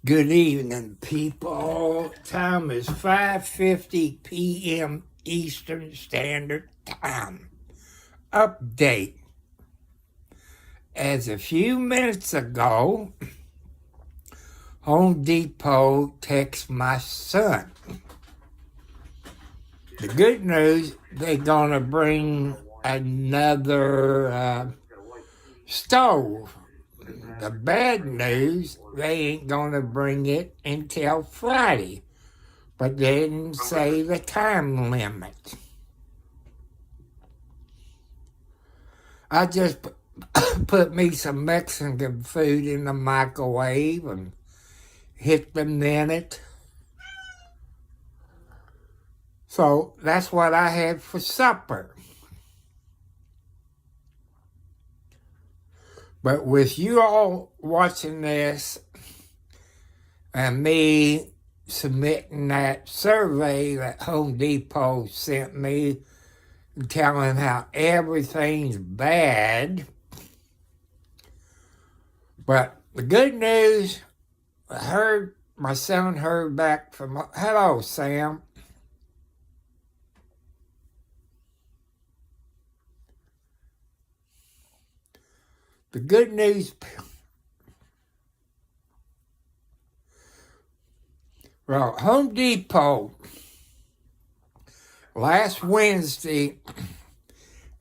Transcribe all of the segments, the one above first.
Good evening, people. Time is 5:50 p.m. Eastern Standard Time. Update. As a few minutes ago, Home Depot texted my son. The good news, they're going to bring another stove. The bad news, they ain't going to bring it until Friday. But they didn't say the time limit. I just put me some Mexican food in the microwave and hit the minute. So that's what I had for supper. But with you all watching this and me submitting that survey that Home Depot sent me, telling how everything's bad. But the good news, my son heard back from, hello, Sam. The good news, well, Home Depot, last Wednesday,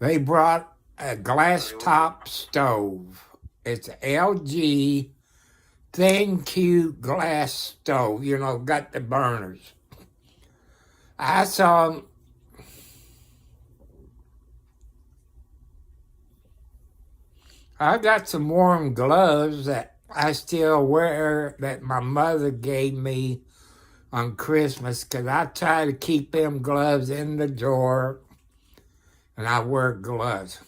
they brought a glass top stove. It's an LG thin Q glass stove, got the burners. I saw them. I got some warm gloves that I still wear that my mother gave me on Christmas because I try to keep them gloves in the drawer and I wear gloves.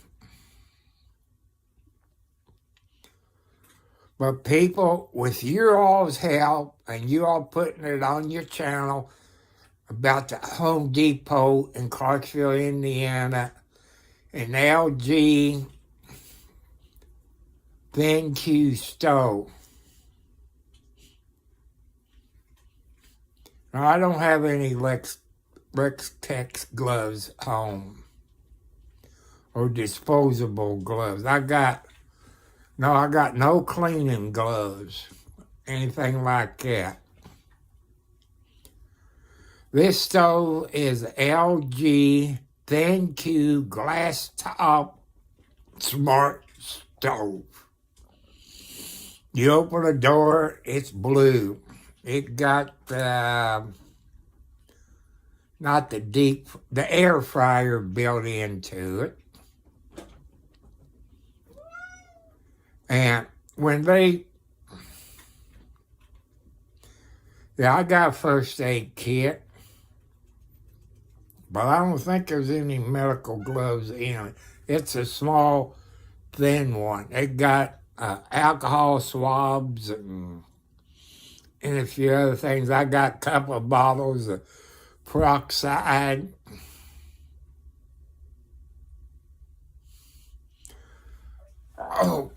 But people, with your all's help and you all putting it on your channel about the Home Depot in Clarksville, Indiana, and LG thin Q stove. Now, I don't have any Lex-Tex gloves home or disposable gloves. I got no cleaning gloves, anything like that. This stove is LG thin Q glass top smart stove. You open the door, it's blue. It got not the air fryer built into it. And when I got a first aid kit, but I don't think there's any medical gloves in it. It's a small, thin one. It got alcohol swabs and a few other things. I got a couple of bottles of peroxide. Oh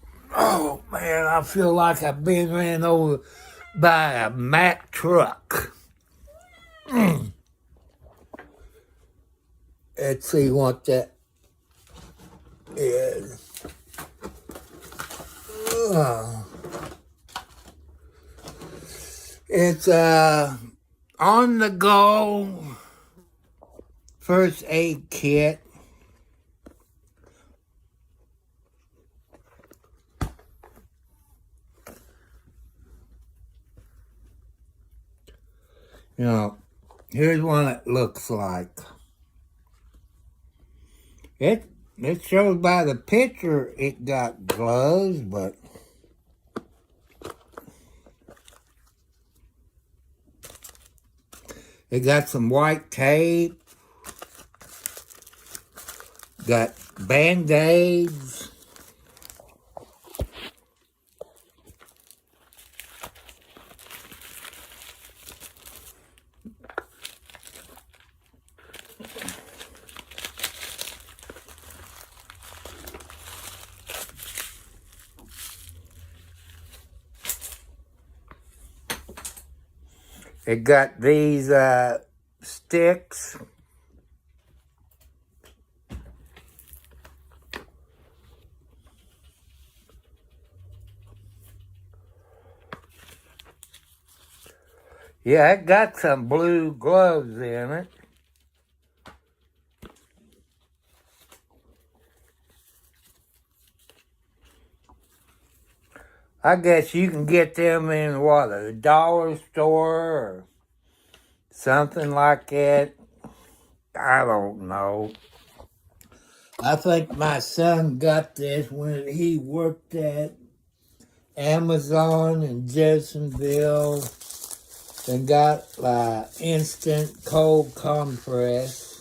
man, I feel like I've been ran over by a Mack truck. Let's see what that is. It's on the go first aid kit. Here's what it looks like. It shows by the picture it got gloves, but it got some white tape, got Band-Aids. It got these sticks. Yeah, it got some blue gloves in it. I guess you can get them in, what, a dollar store or something like that. I don't know. I think my son got this when he worked at Amazon in Jeffersonville and got instant cold compress.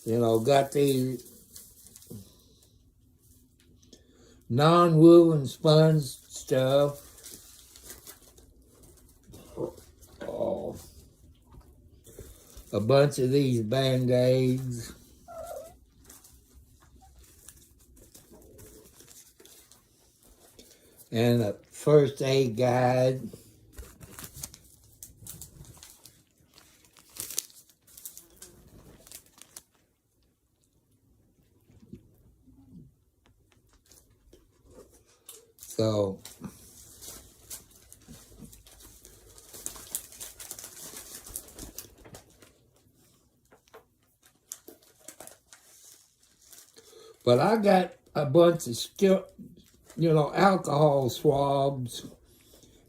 You know, got these non-woven sponge stuff. Oh, a bunch of these Band-Aids. And a first aid guide. So, but I got a bunch of alcohol swabs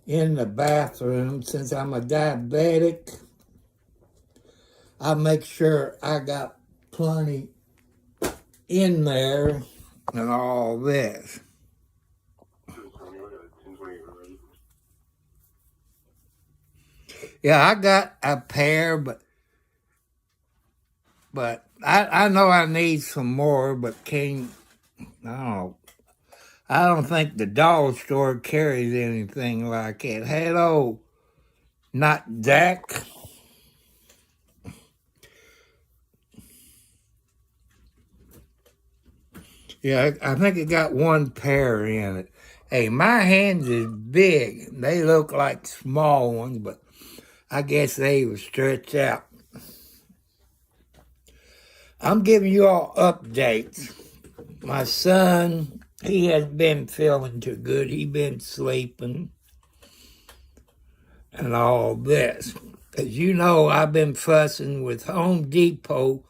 in the bathroom. Since I'm a diabetic, I make sure I got plenty in there and all this. Yeah, I got a pair, but I know I need some more, but I don't think the dollar store carries anything like it. Hello, not Jack. Yeah, I think it got one pair in it. Hey, my hands is big. They look like small ones, but I guess they were stretched out. I'm giving you all updates. My son, he has been feeling too good. He been sleeping and all this. As you know, I've been fussing with Home Depot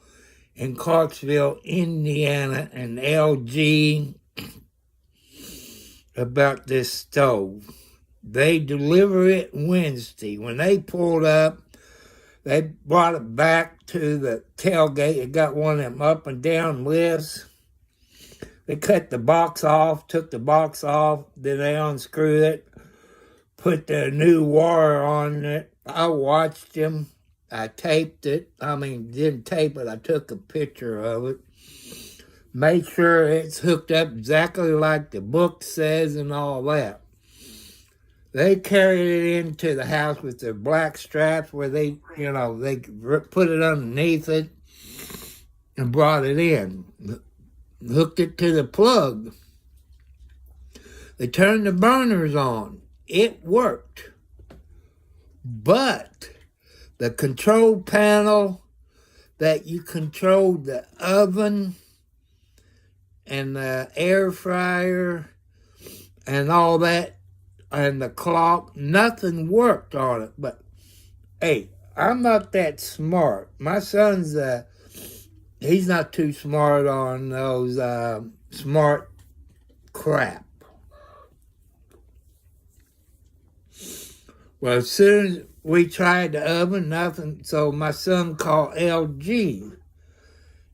in Clarksville, Indiana, and LG about this stove. They deliver it Wednesday. When they pulled up, they brought it back to the tailgate. It got one of them up and down lifts. They cut the box off, took the box off, then they unscrewed it, put the new wire on it. I watched them. I taped it. Didn't tape it. I took a picture of it. Made sure it's hooked up exactly like the book says and all that. They carried it into the house with their black straps where they put it underneath it and brought it in. Hooked it to the plug. They turned the burners on. It worked. But the control panel that you controlled the oven and the air fryer and all that and the clock, nothing worked on it. But, hey, I'm not that smart. My son's, he's not too smart on those smart crap. Well, as soon as we tried the oven, nothing. So my son called LG.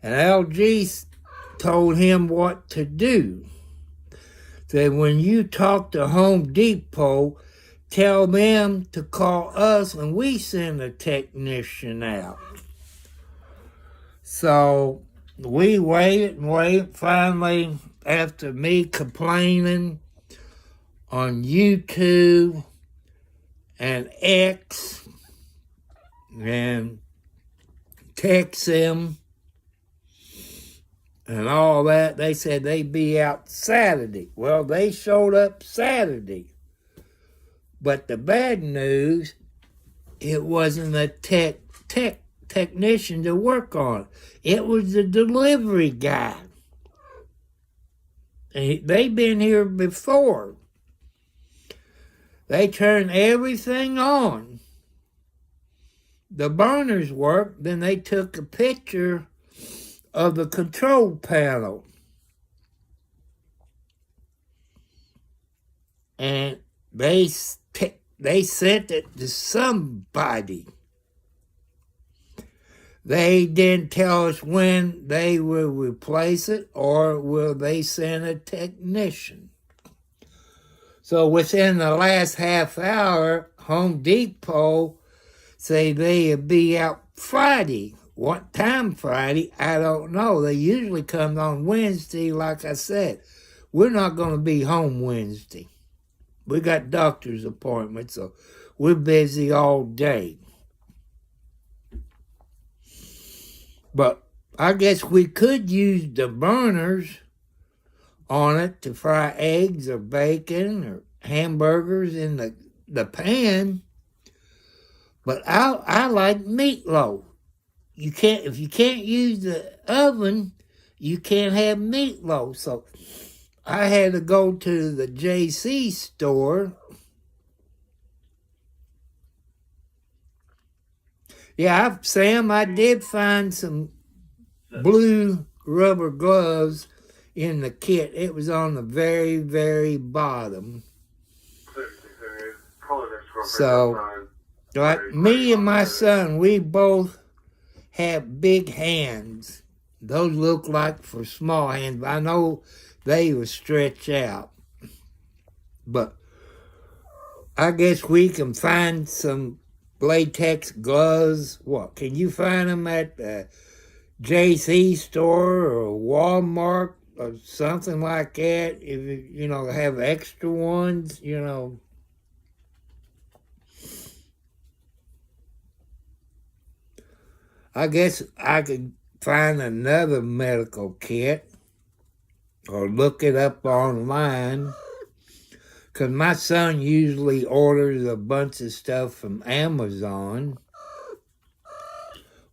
And LG told him what to do. Said, when you talk to Home Depot, tell them to call us and we send a technician out. So we waited and waited. Finally, after me complaining on YouTube and X and text them and all that, they said they'd be out Saturday. Well, they showed up Saturday. But the bad news, it wasn't a technician to work on it. It was the delivery guy. And they've been here before. They turned everything on. The burners worked, then they took a picture of the control panel. And they sent it to somebody. They didn't tell us when they will replace it or will they send a technician. So within the last half hour, Home Depot say they'll be out Friday. What time Friday? I don't know. They usually come on Wednesday, like I said. We're not going to be home Wednesday. We got doctor's appointments, so we're busy all day. But I guess we could use the burners on it to fry eggs or bacon or hamburgers in the pan. But I like meatloaf. If you can't use the oven, you can't have meatloaf. So I had to go to the JC store. Yeah, Sam, I did find some blue rubber gloves in the kit. It was on the very, very bottom. So, like me and my son, we both have big hands. Those look like for small hands, but I know they will stretch out. But I guess we can find some latex gloves. What, can you find them at the JC store or Walmart or something like that? If you have extra ones, I guess I could find another medical kit or look it up online. Because my son usually orders a bunch of stuff from Amazon.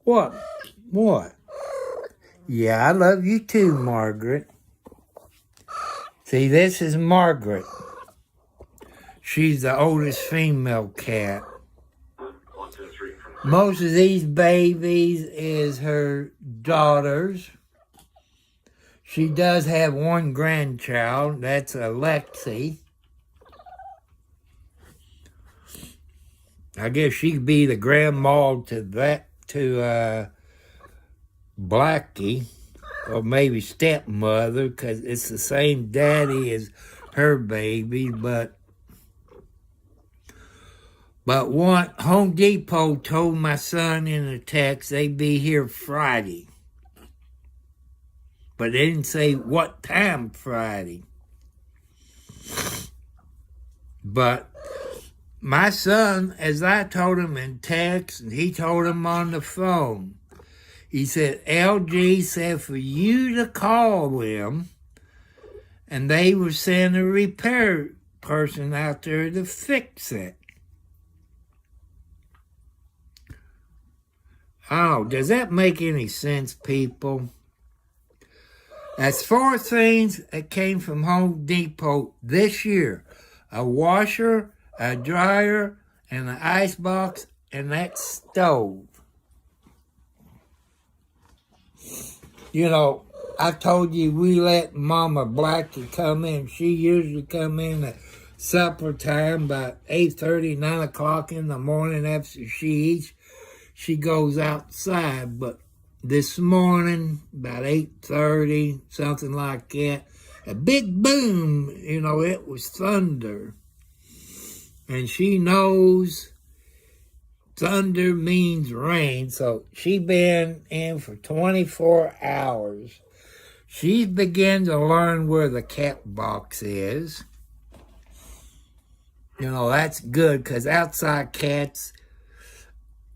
What? Yeah, I love you too, Margaret. See, this is Margaret. She's the oldest female cat. Most of these babies is her daughters. She does have one grandchild. That's Alexi. I guess she could be the grandma to Blackie, or maybe stepmother, because it's the same daddy as her baby. But what Home Depot told my son in a text, they'd be here Friday. But they didn't say what time Friday. But my son, as I told him in text, and he told him on the phone, he said, LG said for you to call them, and they will send a repair person out there to fix it. Oh, does that make any sense, people? That's 4 things that came from Home Depot this year. A washer, a dryer, and an icebox, and that stove. I told you we let Mama Blackie come in. She usually come in at supper time, about 8:30, 9 o'clock in the morning after she eats. She goes outside, but this morning, about 8:30, something like that, a big boom, it was thunder. And she knows thunder means rain, so she been in for 24 hours. She's beginning to learn where the cat box is. That's good, because outside cats,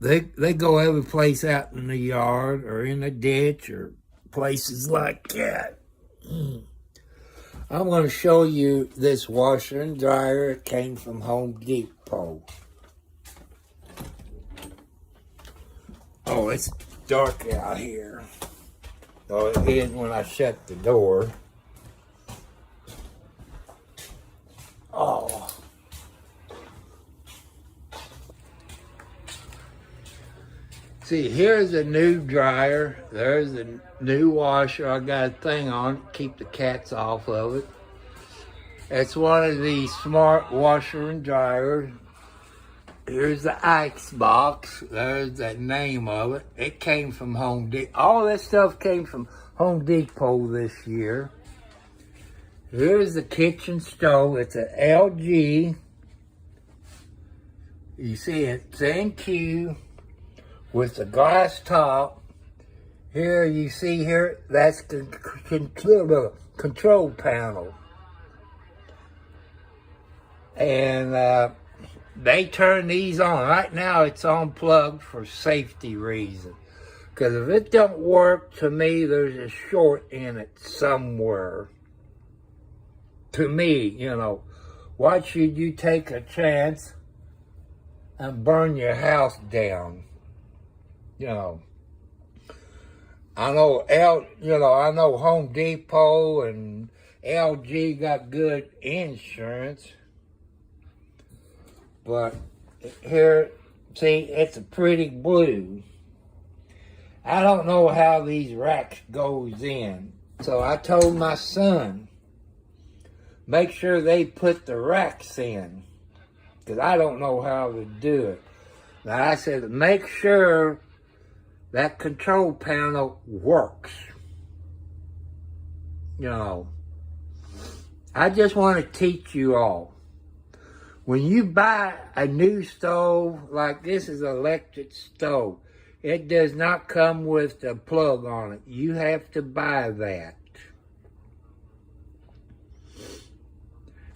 they go every place out in the yard or in a ditch or places like that. I'm going to show you this washer and dryer. It came from Home Depot. Oh, it's dark out here. Oh, it is when I shut the door. Oh. See, here's a new dryer. There's a new washer. I got a thing on it, keep the cats off of it. It's one of these smart washer and dryers. Here's the ice box. There's the name of it. It came from Home Depot. All this stuff came from Home Depot this year. Here's the kitchen stove. It's an LG. You see it's NQ with the glass top. Here you see here, that's the control panel. And they turn these on. Right now it's unplugged for safety reasons. Because if it don't work, to me, there's a short in it somewhere. To me, you know, why should you take a chance and burn your house down? You know, I know I know Home Depot and LG got good insurance. But here, see, it's a pretty blue. I don't know how these racks goes in. So I told my son, make sure they put the racks in. Because I don't know how to do it. Now I said, make sure that control panel works. You know, I just want to teach you all. When you buy a new stove, like this is an electric stove, it does not come with a plug on it. You have to buy that.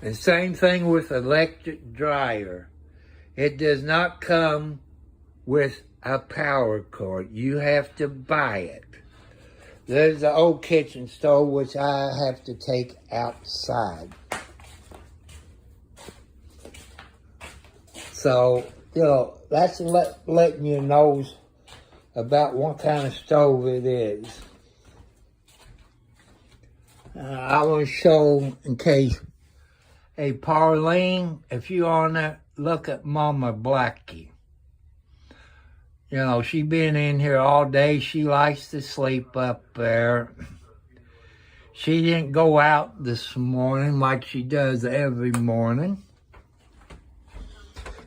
And same thing with electric dryer. It does not come with a power cord. You have to buy it. There's the old kitchen stove, which I have to take outside. So, you know, that's letting you know about what kind of stove it is. I want to show, in case, hey, Pauline, if you on there, look at Mama Blackie. You know, she been in here all day. She likes to sleep up there. She didn't go out this morning like she does every morning.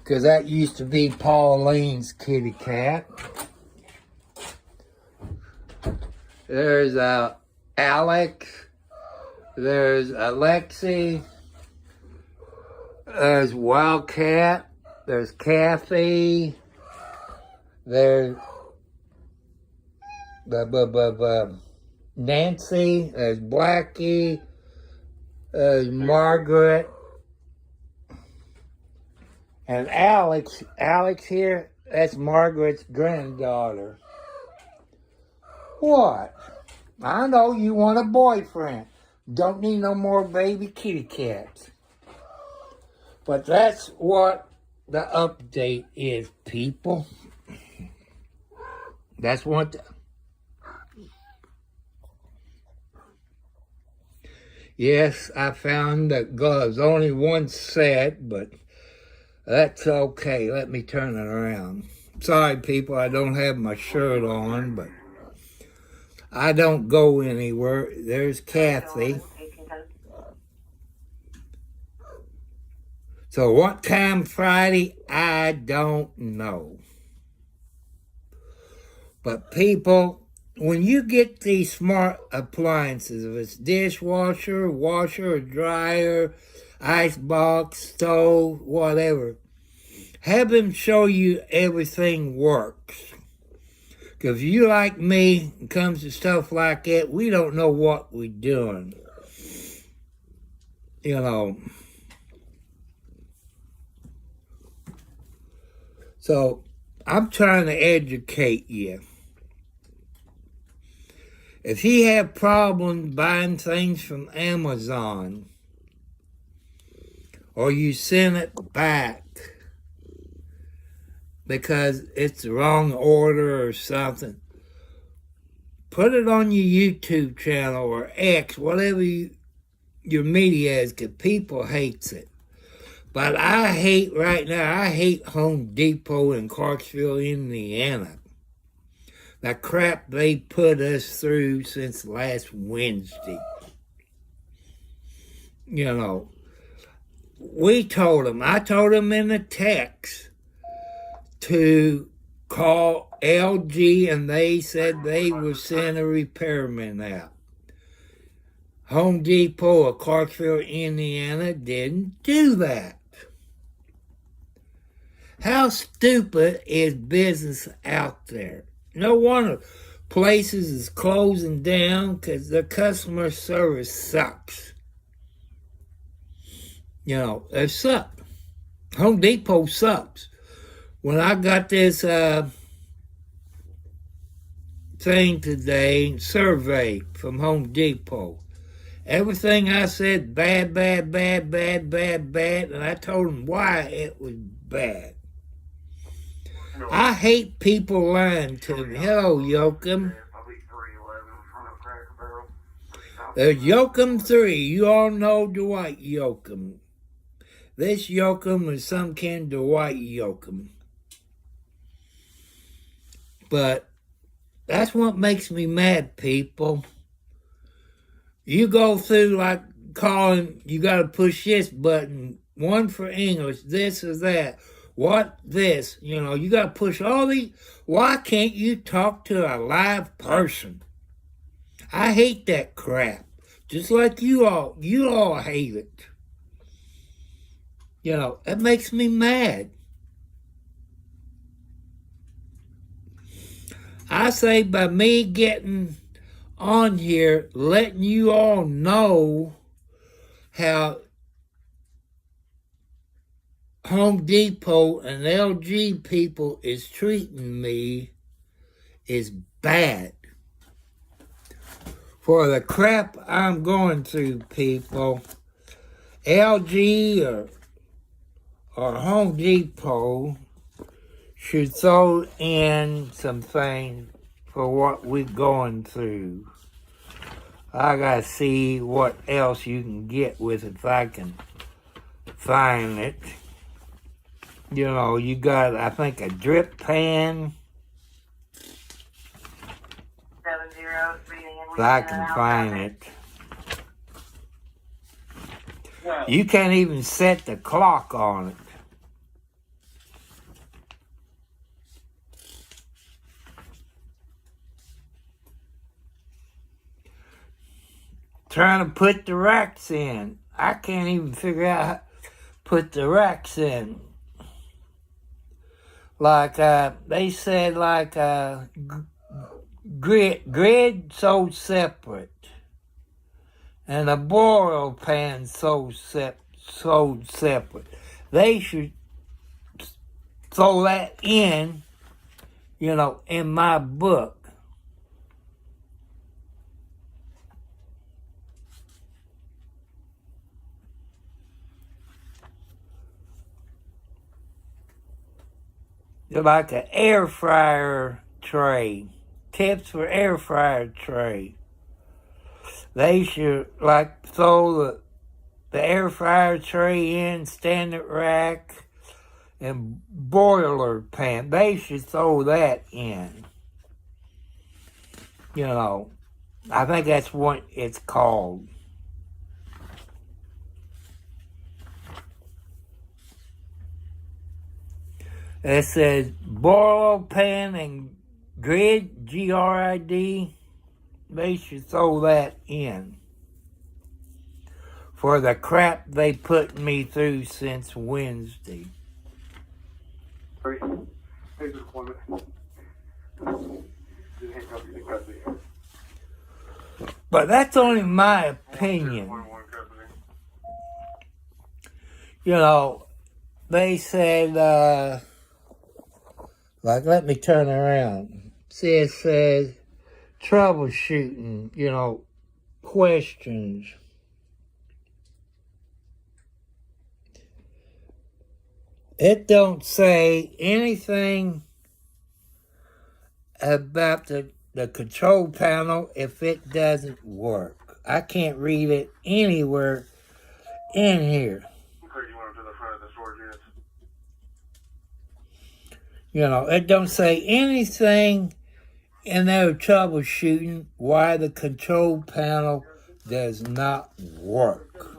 Because that used to be Pauline's kitty cat. There's Alex. There's Alexi. There's Wildcat. There's Kathy. There's Nancy. There's Blackie. There's Margaret. And Alex here, that's Margaret's granddaughter. What? I know you want a boyfriend. Don't need no more baby kitty cats. But that's what the update is, people. That's what... Yes, I found the gloves. Only one set, but... That's okay. Let me turn it around. Sorry, people, I don't have my shirt on, but I don't go anywhere. There's Kathy. So what time Friday? I don't know. But people, when you get these smart appliances, if it's dishwasher, washer, dryer, icebox, stove, whatever, have them show you everything works. Because if you like me, when it comes to stuff like that, we don't know what we're doing. You know. So, I'm trying to educate you. If you have problems buying things from Amazon, or you send it back, because it's the wrong order or something, put it on your YouTube channel or X, whatever your media is, because people hates it. But I hate Home Depot in Clarksville, Indiana. The crap they put us through since last Wednesday. You know, I told them in the text to call LG, and they said they would send a repairman out. Home Depot of Clarksville, Indiana didn't do that. How stupid is business out there? No wonder places is closing down because the customer service sucks. You know, it sucks. Home Depot sucks. When I got this thing today, survey from Home Depot, everything I said, bad, and I told them why it was bad. I hate people lying to me. Hello, Yoakum. There's Yoakum 3. You all know Dwight Yoakum. This Yoakum is some kind of Dwight Yoakum. But that's what makes me mad, people. You go through like calling, you got to push this button, one for English, this or that. What this? You know, you got to push all these. Why can't you talk to a live person? I hate that crap. Just like you all hate it. You know, it makes me mad. I say by me getting on here, letting you all know how Home Depot and LG people is treating me is bad. For the crap I'm going through, people, LG or Home Depot should throw in some things for what we're going through. I gotta see what else you can get with it if I can find it. You know, you got, I think, a drip pan. If I can find it. You can't even set the clock on it. Trying to put the racks in. I can't even figure out how to put the racks in. Like, they said, like, grid sold separate. And a boil pan sold separate. They should throw that in, you know, in my book. They're like an air fryer tray. Tips for air fryer tray. They should like throw the air fryer tray in, standard rack, and boiler pan. They should throw that in. You know, I think that's what it's called. It says boiler pan and grid, G-R-I-D. They should throw that in for the crap they put me through since Wednesday. But that's only my opinion. You know, they said, like, let me turn around. See, it says troubleshooting, you know, questions. It don't say anything about the control panel if it doesn't work. I can't read it anywhere in here. Okay, you want them to the front of the storage units? You know, it don't say anything in their troubleshooting why the control panel does not work.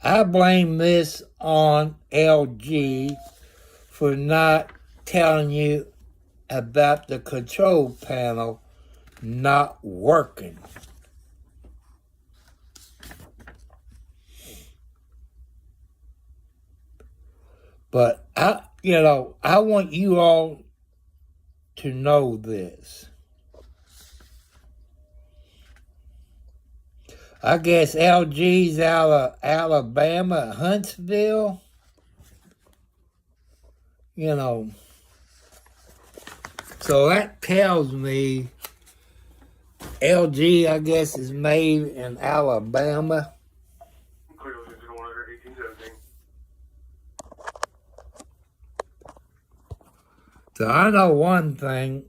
I blame this on LG for not telling you about the control panel not working. But I want you all to know this. I guess LG's out of Alabama, Huntsville. You know, so that tells me LG, I guess, is made in Alabama. So I know one thing.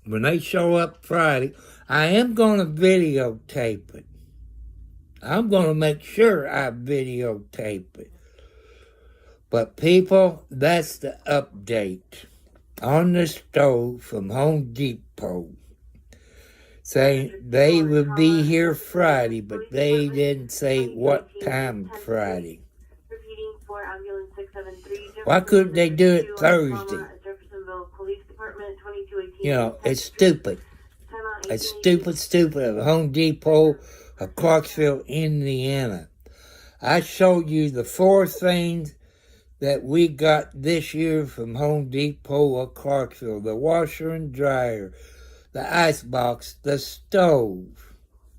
When they show up Friday, I am going to videotape it. I'm going to make sure I videotape it. But people, that's the update on the stove from Home Depot. Saying they would be here Friday, but they didn't say what time Friday. Why couldn't they do it Thursday? You know, it's stupid. It's stupid of Home Depot of Clarksville, Indiana. I showed you the 4 things that we got this year from Home Depot of Clarksville. The washer and dryer, the ice box, the stove.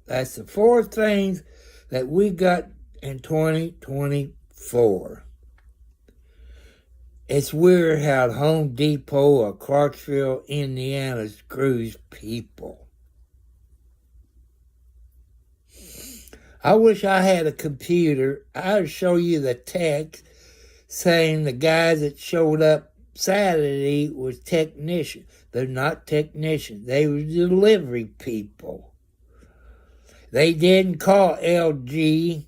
That's the 4 things that we got in 2024. It's weird how Home Depot of Clarksville, Indiana screws people. I wish I had a computer. I'd show you the text saying the guys that showed up Saturday was technicians. They're not technicians. They were delivery people. They didn't call LG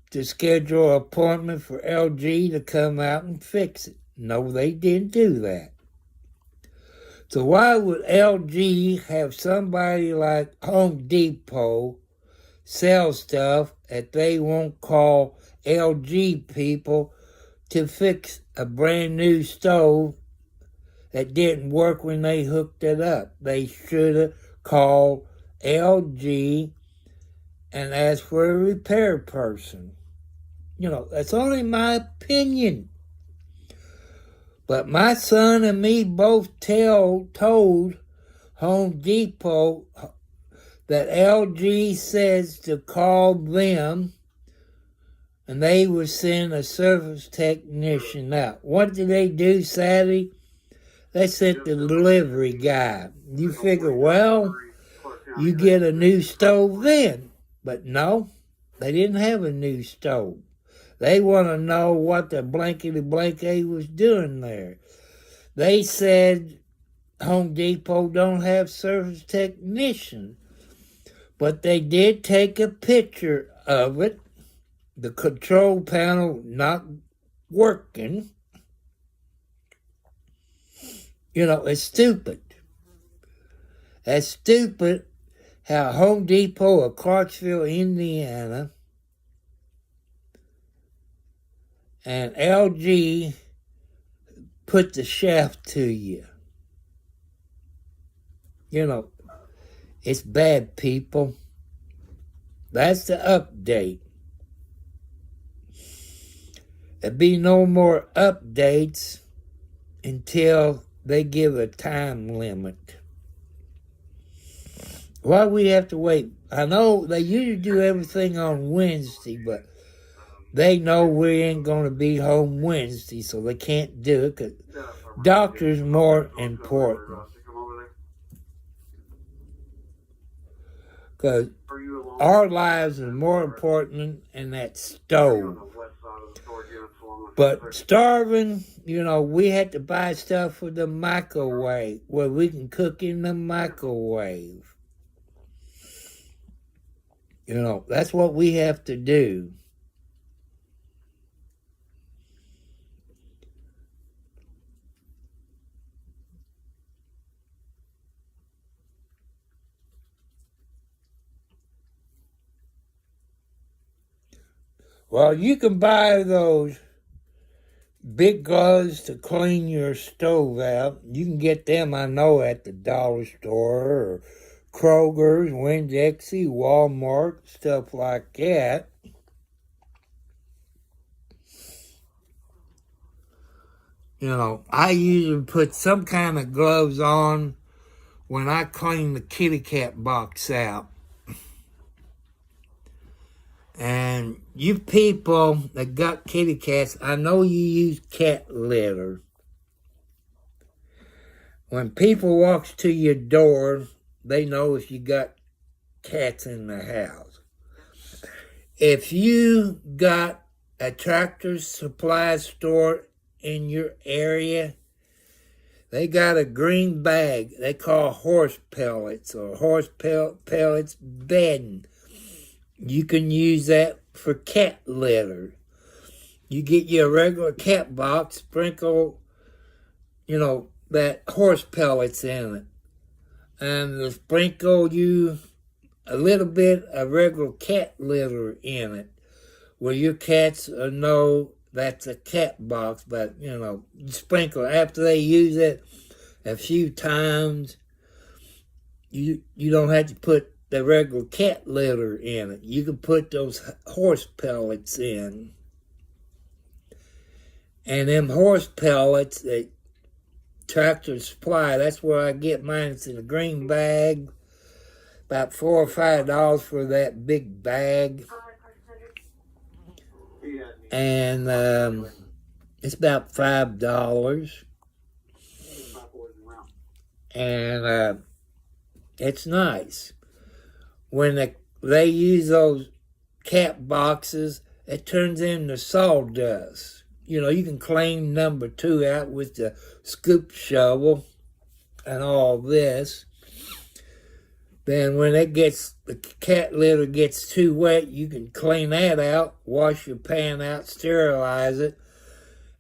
to schedule an appointment for LG to come out and fix it. No, they didn't do that. So why would LG have somebody like Home Depot sell stuff that they won't call LG people to fix a brand new stove that didn't work when they hooked it up? They should have called LG and asked for a repair person. You know, that's only my opinion. But my son and me both told Home Depot that LG says to call them and they would send a service technician out. What did they do Saturday? They sent the delivery guy. You figure, well, you get a new stove then. But no, they didn't have a new stove. They want to know what the blankety-blanket was doing there. They said Home Depot don't have service technicians, but they did take a picture of it, the control panel not working. You know, it's stupid. That's stupid how Home Depot of Clarksville, Indiana, and LG put the shaft to you. You know, it's bad, people. That's the update. There'll be no more updates until they give a time limit. Why we have to wait? I know they usually do everything on Wednesday, but they know we ain't going to be home Wednesday, so they can't do it because doctor's more important. Because our lives are more important than that stove. But starving, we had to buy stuff for the microwave, where we can cook in the microwave. That's what we have to do. Well, you can buy those big gloves to clean your stove out. You can get them, I know, at the dollar store or Kroger's, Winn-Dixie, Walmart, stuff like that. I usually put some kind of gloves on when I clean the kitty cat box out. And you people that got kitty cats, I know you use cat litter. When people walks to your door, they know if you got cats in the house. If you got a Tractor Supply store in your area, they got a green bag they call horse pellets or horse pellets bedding. You can use that for cat litter. You get your regular cat box, sprinkle, that horse pellets in it. And sprinkle you a little bit of regular cat litter in it, where your cats know that's a cat box. But, you sprinkle after they use it a few times. You don't have to put the regular cat litter in it. You can put those horse pellets in. And them horse pellets that Tractor Supply, that's where I get mine. It's in a green bag. About $4 or $5 for that big bag. And it's about $5. And it's nice. When they use those cat boxes, it turns into sawdust. You can clean number 2 out with the scoop shovel and all this. Then when the cat litter gets too wet, you can clean that out, wash your pan out, sterilize it,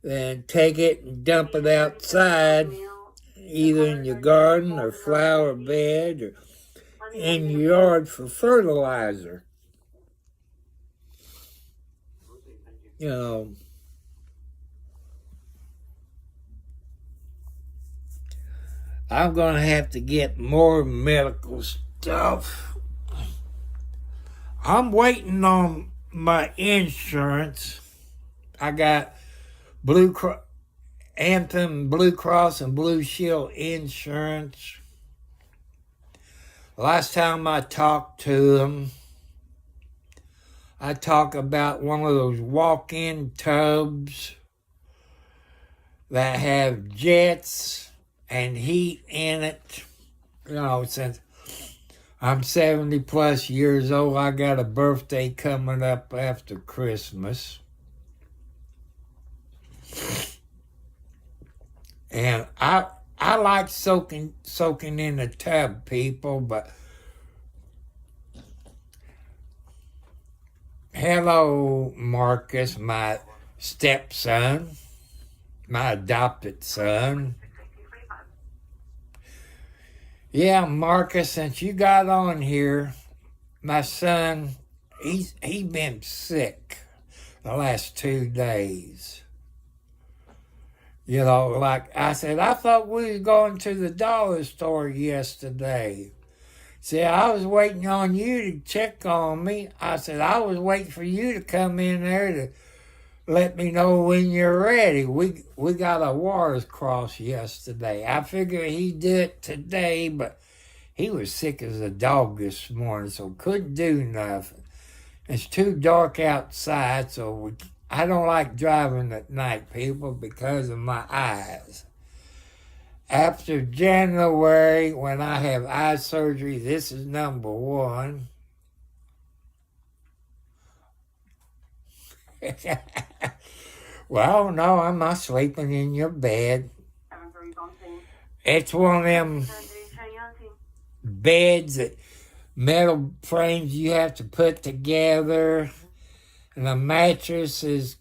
then take it and dump it outside, either in your garden or flower bed or in your yard for fertilizer. I'm going to have to get more medical stuff. I'm waiting on my insurance. I got Anthem, Blue Cross, and Blue Shield insurance. Last time I talked to them, I talked about one of those walk-in tubs that have jets and heat in it. Since I'm 70 plus years old, I got a birthday coming up after Christmas. And I like soaking in the tub, people, but hello, Marcus, my stepson, my adopted son. Yeah, Marcus, since you got on here, my son, he's been sick the last 2 days. Like I said, I thought we was going to the dollar store yesterday. See, I was waiting on you to check on me. I said, I was waiting for you to come in there to let me know when you're ready. We got a wires cross yesterday. I figured he'd do it today, but he was sick as a dog this morning, so couldn't do nothing. It's too dark outside, so I don't like driving at night, people, because of my eyes. After January, when I have eye surgery, this is number 1. Well, no, I'm not sleeping in your bed. It's one of them beds that metal frames you have to put together. And the mattress is,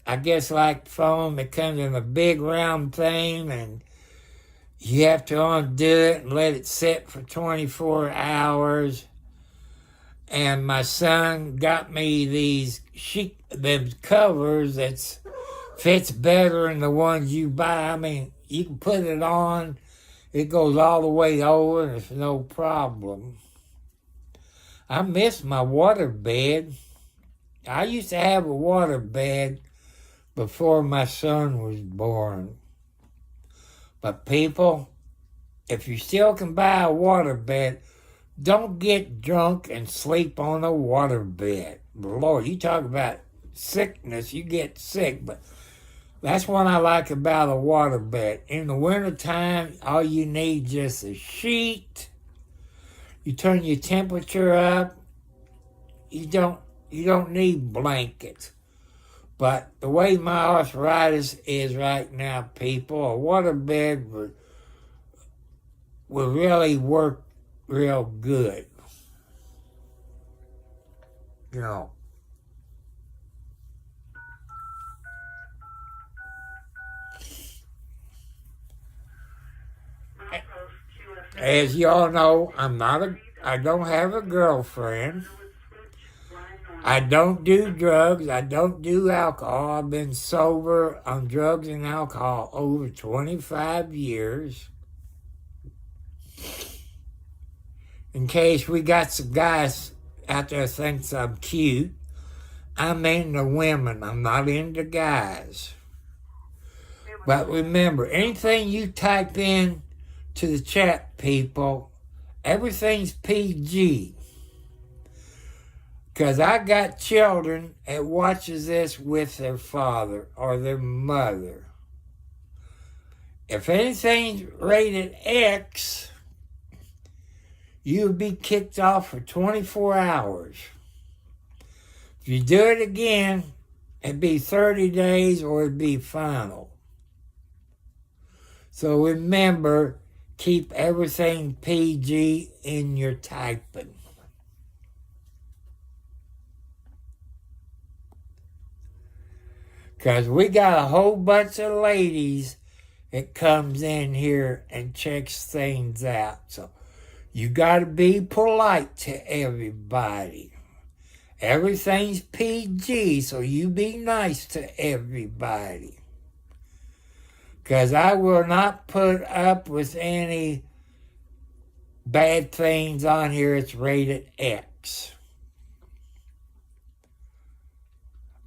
I guess, like foam. It comes in a big round thing, and you have to undo it and let it sit for 24 hours. And my son got me these them covers that fits better than the ones you buy. I mean, you can put it on, it goes all the way over, and it's no problem. I miss my water bed. I used to have a water bed before my son was born. But people, if you still can buy a water bed, don't get drunk and sleep on a water bed. Lord, you talk about sickness, you get sick, but that's what I like about a water bed. In the wintertime, all you need is just a sheet. You turn your temperature up. You don't need blankets. But the way my arthritis is right now, people, a water bed would really work real good. You know. As y'all know, I don't have a girlfriend. I don't do drugs. I don't do alcohol. I've been sober on drugs and alcohol over 25 years. In case we got some guys out there thinks I'm cute, I'm into women. I'm not into guys. But remember, anything you type in to the chat, people, everything's PG. Because I got children that watches this with their father or their mother. If anything's rated X, you'll be kicked off for 24 hours. If you do it again, it'd be 30 days or it'd be final. So remember, keep everything PG in your typing. Because we got a whole bunch of ladies that comes in here and checks things out. So you got to be polite to everybody. Everything's PG, so you be nice to everybody. Because I will not put up with any bad things on here. It's rated X.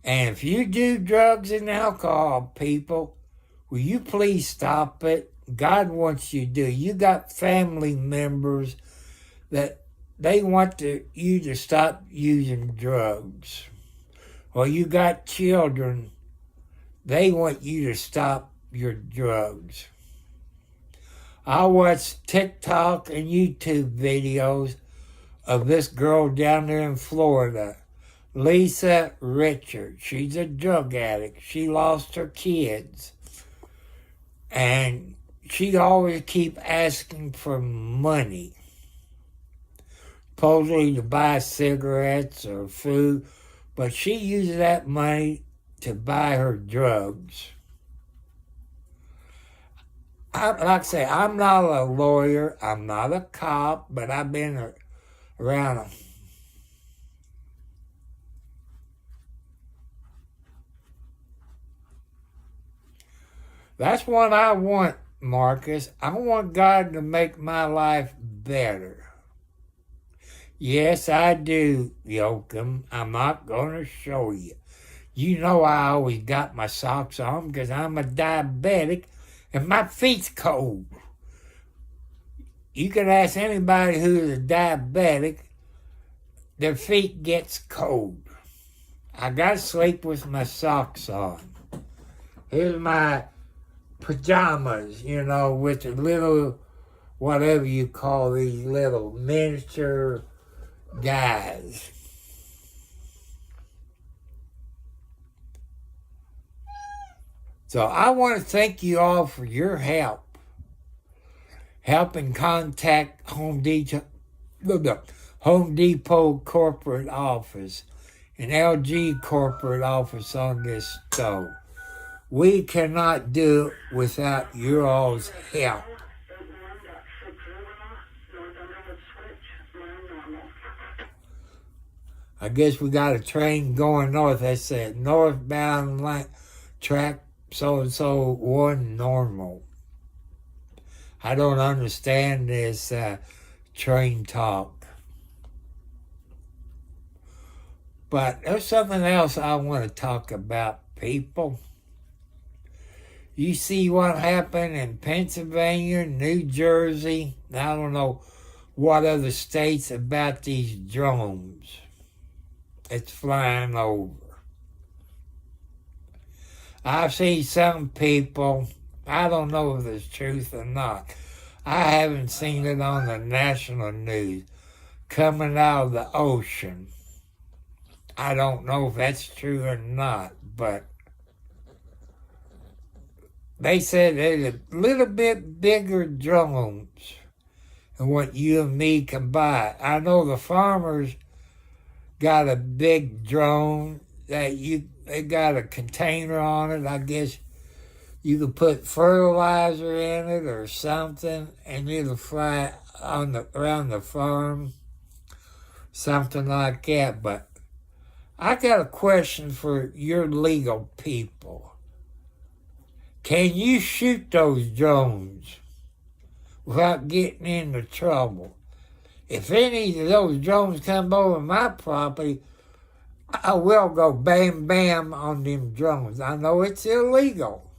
And if you do drugs and alcohol, people, will you please stop it? God wants you to do. You got family members that they want you to stop using drugs. Or you got children, they want you to stop your drugs. I watch TikTok and YouTube videos of this girl down there in Florida, Lisa Richard. She's a drug addict. She lost her kids. And she always keep asking for money. Supposedly to buy cigarettes or food. But she uses that money to buy her drugs. Like I say, I'm not a lawyer. I'm not a cop. But I've been around them. That's what I want, Marcus. I want God to make my life better. Yes, I do, Yoakum. I'm not going to show you. You know I always got my socks on because I'm a diabetic and my feet's cold. You can ask anybody who's a diabetic, their feet gets cold. I got to sleep with my socks on. Here's my pajamas, with the little, whatever you call these little miniature guys. So I want to thank you all for your helping contact Home Depot corporate office and LG corporate office on this stove. We cannot do it without your all's help. I guess we got a train going north. They said northbound track so-and-so 1 normal. I don't understand this train talk. But there's something else I want to talk about, people. You see what happened in Pennsylvania, New Jersey, I don't know what other states about these drones. It's flying over. I've seen some people, I don't know if it's truth or not. I haven't seen it on the national news coming out of the ocean. I don't know if that's true or not, but they said they're a little bit bigger drones than what you and me can buy. I know the farmers got a big drone that they got a container on it. I guess you could put fertilizer in it or something, and it'll fly around the farm, something like that. But I got a question for your legal people. Can you shoot those drones without getting into trouble? If any of those drones come over my property, I will go bam bam on them drones. I know it's illegal.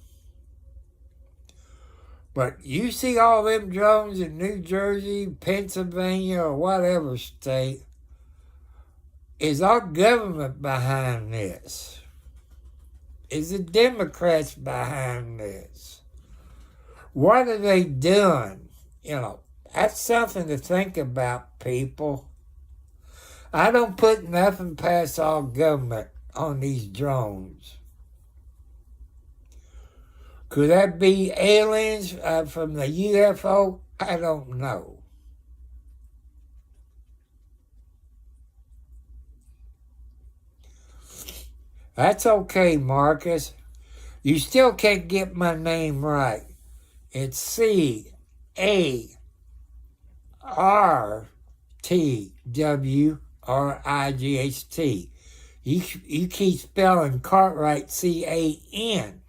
But you see all them drones in New Jersey, Pennsylvania, or whatever state. Is our government behind this? Is the Democrats behind this? What are they doing? That's something to think about, people. I don't put nothing past our government on these drones. Could that be aliens from the UFO? I don't know. That's okay, Marcus. You still can't get my name right. It's CARTWRIGHT. You keep spelling Cartwright CAN,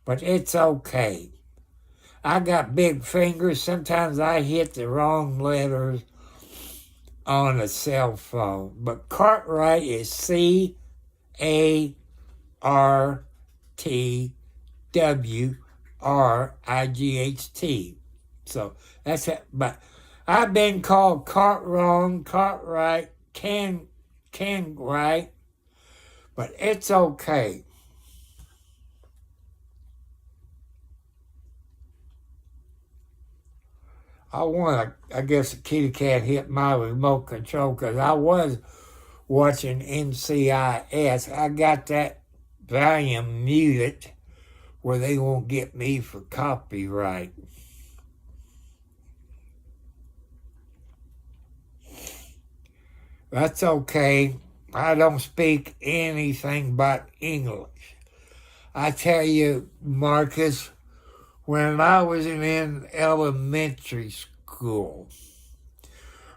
but it's okay. I got big fingers. Sometimes I hit the wrong letters on a cell phone. But Cartwright is CARTWRIGHT. So that's it. But I've been called Cartwright, Canwright, but it's okay. I guess a kitty cat hit my remote control because I was watching NCIS. I got that volume muted where they won't get me for copyright. That's okay. I don't speak anything but English. I tell you, Marcus, when I was in elementary school,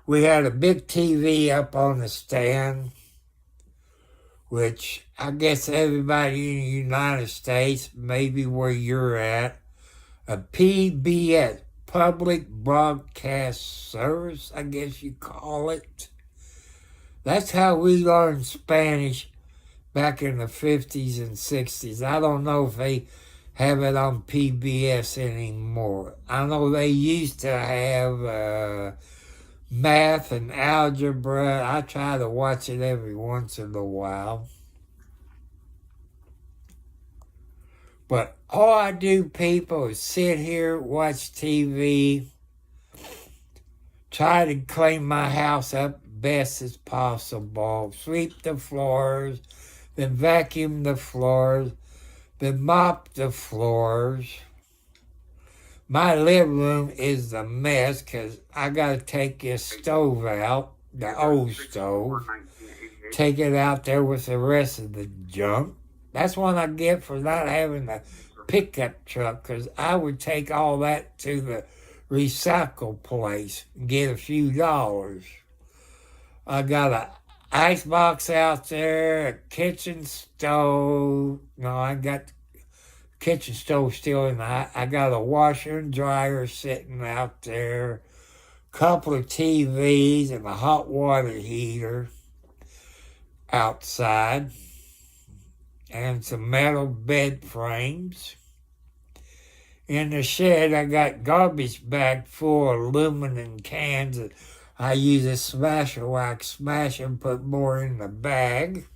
we had a big TV up on the stand, which I guess everybody in the United States, maybe where you're at, a PBS, Public Broadcast Service, I guess you call it. That's how we learned Spanish back in the 50s and 60s. I don't know if they have it on PBS anymore. I know they used to have math and algebra. I try to watch it every once in a while. But all I do, people, is sit here, watch TV, try to clean my house up best as possible, sweep the floors, then vacuum the floors, Then mop the floors. My living room is a mess because I got to take this stove out, the old stove, take it out there with the rest of the junk. That's what I get for not having a pickup truck, because I would take all that to the recycle place and get a few dollars. I got a ice box out there, a kitchen stove. No, I got the kitchen stove still in the. I got a washer and dryer sitting out there, a couple of TVs, and a hot water heater outside, and some metal bed frames. In the shed, I got garbage bag full of aluminum cans that I use a smasher wax, smash and put more in the bag.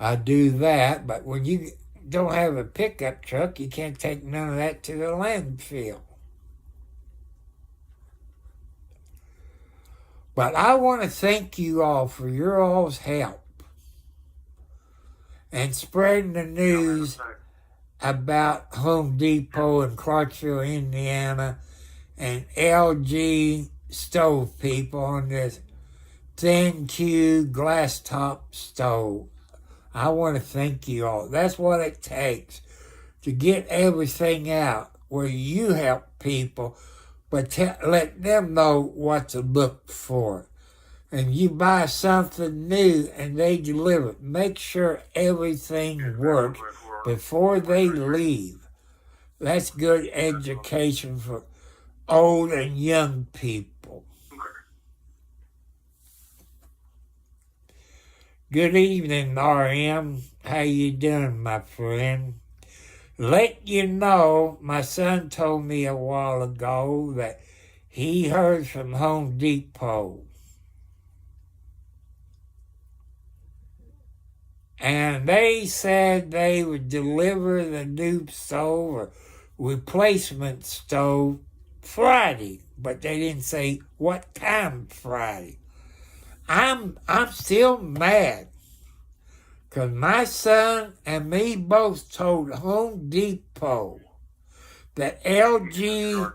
I do that, but when you don't have a pickup truck, you can't take none of that to the landfill. But I want to thank you all for your all's help and spreading the news about Home Depot in Clarksville, Indiana, and LG stove people on this thin Q glass top stove. I want to thank you all. That's what it takes to get everything out where you help people, but let them know what to look for. And you buy something new and they deliver it. Make sure everything works before they leave. That's good education for old and young people. Good evening, RM. How you doing, my friend? Let you know, my son told me a while ago that he heard from Home Depot. And they said they would deliver the new stove or replacement stove Friday, but they didn't say what time Friday. I'm still mad because my son and me both told Home Depot that LG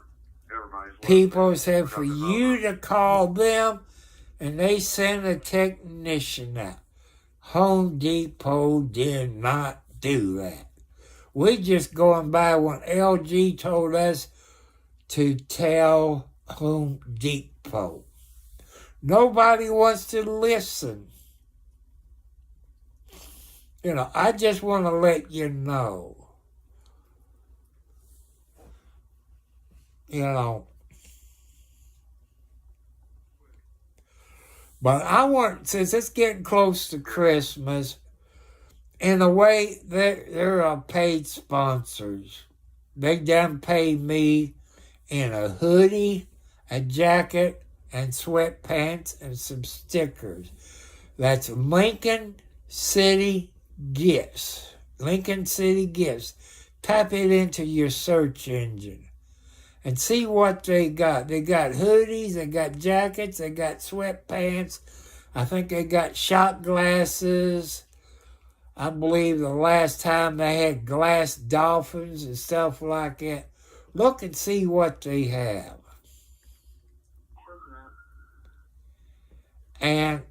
people said for you to call them and they sent a technician out. Home Depot did not do that. We just going by what LG told us to tell Home Depot. Nobody wants to listen. You know, I just want to let you know. You know. But I want, since it's getting close to Christmas, in a way, they're paid sponsors. They done paid me in a hoodie, a jacket, and sweatpants, and some stickers. That's Lincoln City Gifts. Lincoln City Gifts. Type it into your search engine and see what they got. They got hoodies, they got jackets, they got sweatpants. I think they got shot glasses. I believe the last time they had glass dolphins and stuff like that. Look and see what they have. And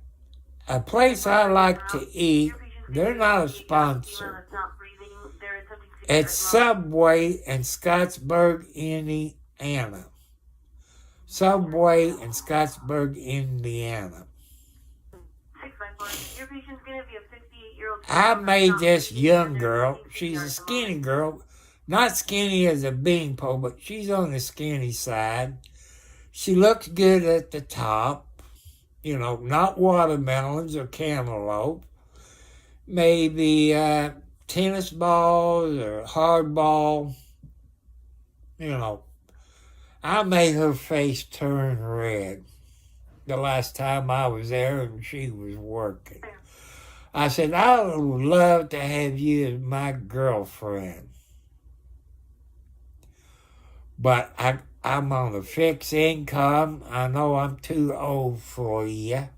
a place I like to eat, they're not a sponsor. It's Subway in Scottsburg, Indiana. Subway in Scottsburg, Indiana. I made this young girl. She's a skinny girl. Not skinny as a beanpole, but she's on the skinny side. She looks good at the top. You know, not watermelons or cantaloupe. Maybe tennis balls or hardball. You know, I made her face turn red the last time I was there and she was working. I said, I would love to have you as my girlfriend. But I'm on a fixed income. I know I'm too old for you.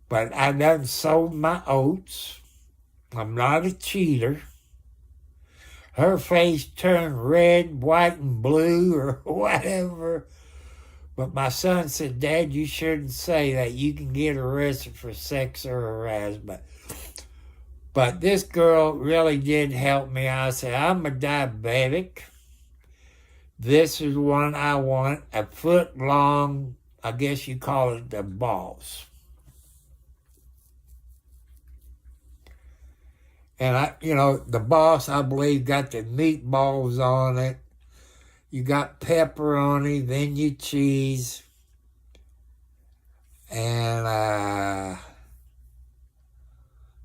But I done sold my oats. I'm not a cheater. Her face turned red, white, and blue, or whatever. But my son said, Dad, you shouldn't say that. You can get arrested for sexual harassment. But this girl really did help me. I said, I'm a diabetic. This is one I want, a foot long, I guess you call it the boss. And the boss, I believe, got the meatballs on it. You got pepperoni, then you cheese. And I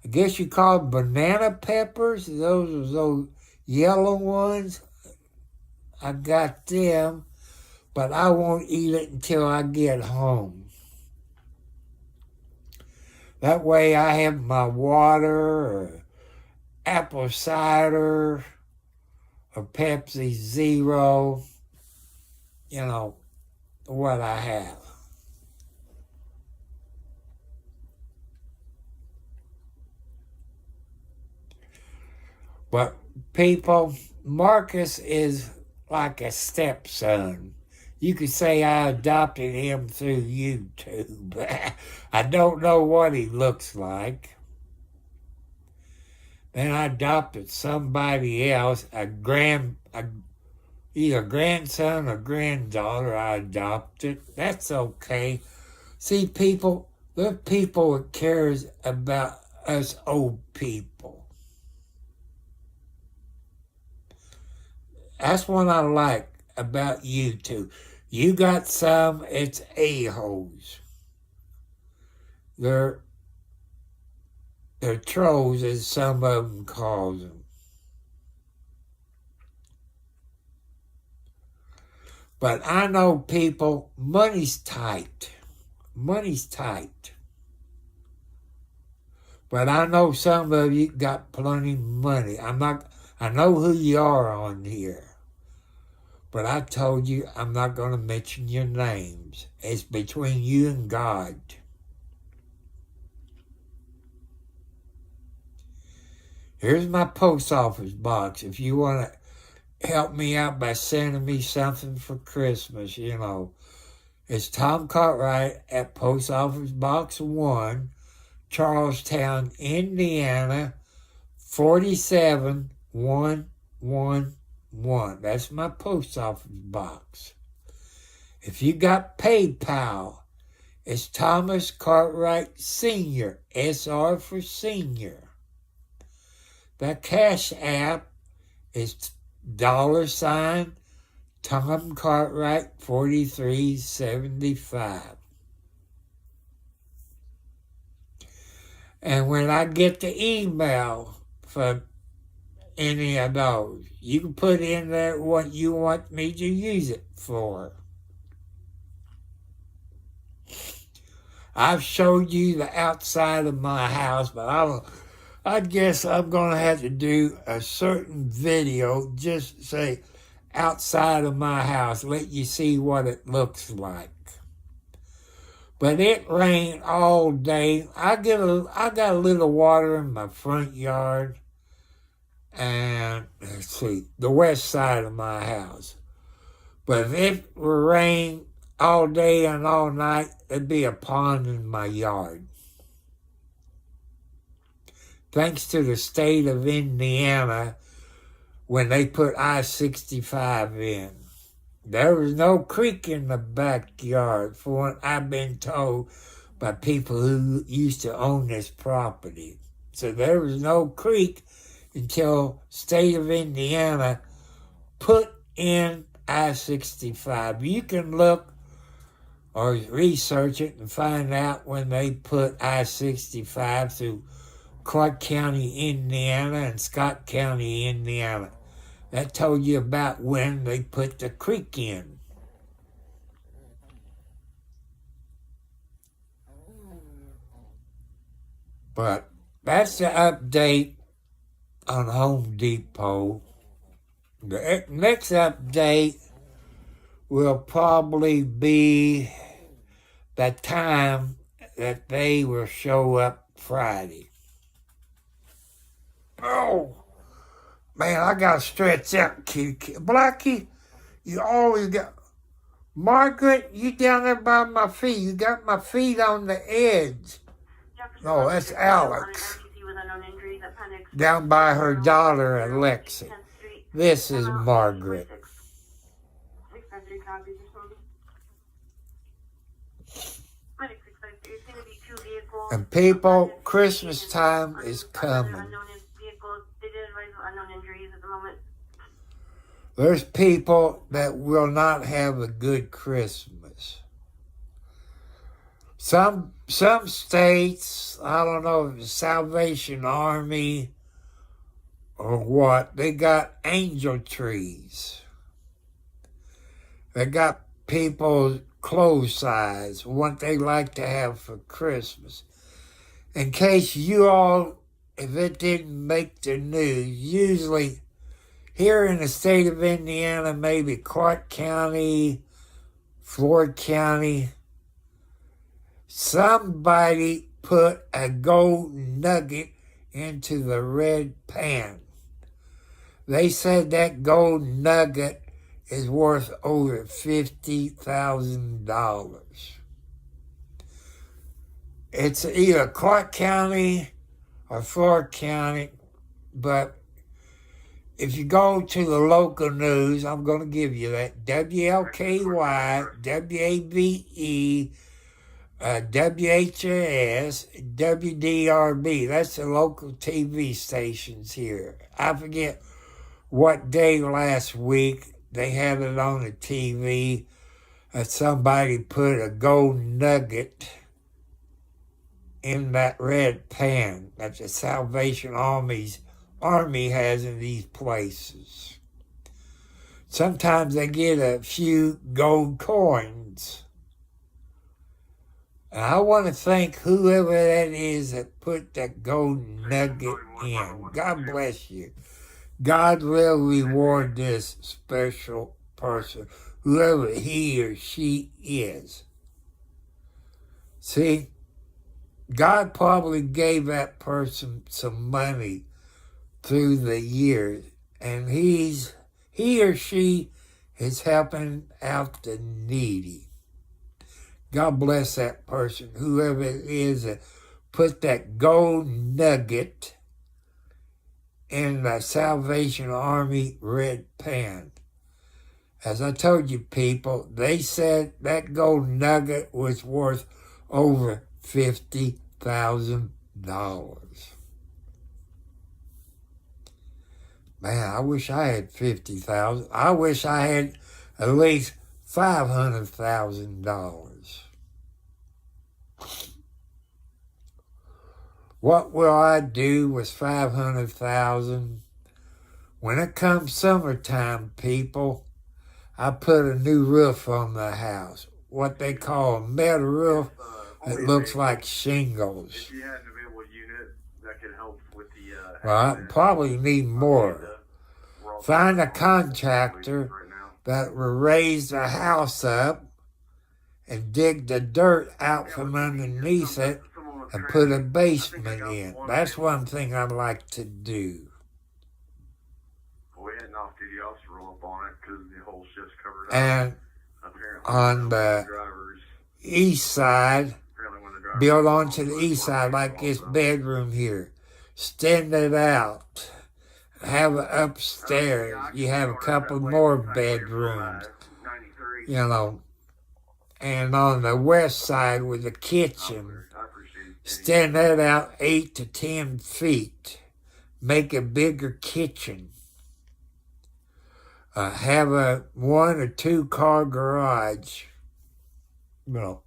guess you call them banana peppers. Those are those yellow ones. I got them, but I won't eat it until I get home. That way I have my water or apple cider or Pepsi Zero, what I have. But people, Marcus is like a stepson. You could say I adopted him through YouTube. I don't know what he looks like. Then I adopted somebody else, either grandson or granddaughter I adopted. That's okay. See, people, there are people that cares about us old people. That's what I like about YouTube. You got some, it's a-holes. They're trolls, as some of them call them. But I know people, money's tight. Money's tight. But I know some of you got plenty of money. I know who you are on here. But I told you I'm not going to mention your names. It's between you and God. Here's my post office box. If you want to help me out by sending me something for Christmas, It's Tom Cartwright at Post Office Box 1, Charlestown, Indiana, 47111. That's my post office box. If you got PayPal, it's Thomas Cartwright Sr., SR for Senior. The Cash App is $, Tom Cartwright 4375. And when I get the email for any of those, you can put in there what you want me to use it for. I've showed you the outside of my house, but I guess I'm going to have to do a certain video, just say outside of my house, let you see what it looks like. But it rained all day. I got a little water in my front yard, and let's see, the west side of my house. But if it were rain all day and all night, there'd be a pond in my yard. Thanks to the state of Indiana, when they put I-65 in, there was no creek in the backyard, for what I've been told by people who used to own this property. So there was no creek until state of Indiana put in I-65. You can look or research it and find out when they put I-65 through Clark County, Indiana, and Scott County, Indiana. That told you about when they put the creek in. But that's the update on Home Depot. The next update will probably be the time that they will show up Friday. Man, I gotta stretch out, kitty. Blackie, you always got. Margaret, you down there by my feet. You got my feet on the edge. No, that's Alex. Down by her daughter, Alexi. This is Margaret. And people, Christmas time is coming. There's people that will not have a good Christmas. Some states, I don't know if it's Salvation Army or what, they got angel trees. They got people's clothes size, what they like to have for Christmas. In case you all, if it didn't make the news, usually here in the state of Indiana, maybe Clark County, Floyd County, somebody put a gold nugget into the red pan. They said that gold nugget is worth over $50,000. It's either Clark County or Floyd County, but if you go to the local news, I'm going to give you that, WLKY, WAVE, WHAS, WDRB. That's the local TV stations here. I forget what day last week they had it on the TV that somebody put a gold nugget in that red pan that the Salvation Army has in these places. Sometimes they get a few gold coins. And I want to thank whoever that is that put that gold nugget in. God bless you. God will reward this special person, whoever he or she is. See, God probably gave that person some money through the years, and he or she is helping out the needy. God bless that person, whoever it is that put that gold nugget in the Salvation Army red pan. As I told you people, they said that gold nugget was worth over $50,000. Man, I wish I had $50,000. I wish I had at least $500,000. What will I do with $500,000? When it comes summertime, people, I put a new roof on the house. What they call a metal roof. It looks like shingles. If you had an available unit that could help with the... Well, I probably need more. Find a contractor that will raise the house up and dig the dirt out from underneath it and put a basement in. That's one thing I'd like to do. We had an off-duty officer roll up on it because the whole ship's covered up. And on the east side, build onto the east side like this bedroom here. Extend it out. Have it upstairs. You have a couple more bedrooms. You know. And on the west side with the kitchen, extend that out 8 to 10 feet. Make a bigger kitchen. Have a 1 or 2 car garage. No.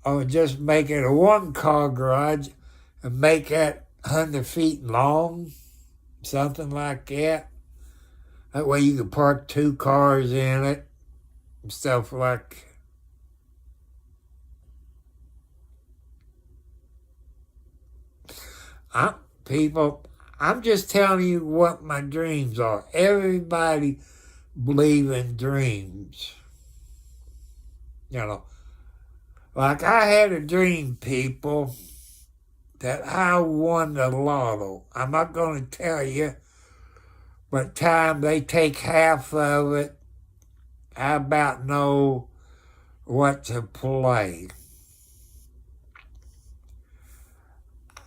Or just make it a 1 car garage and make that 100 feet long. Something like that. That way you can park 2 cars in it. And stuff like. People, I'm just telling you what my dreams are. Everybody believe in dreams. You know. Like I had a dream, people, that I won the lotto. I'm not going to tell you But time they take half of it, I about know what to play.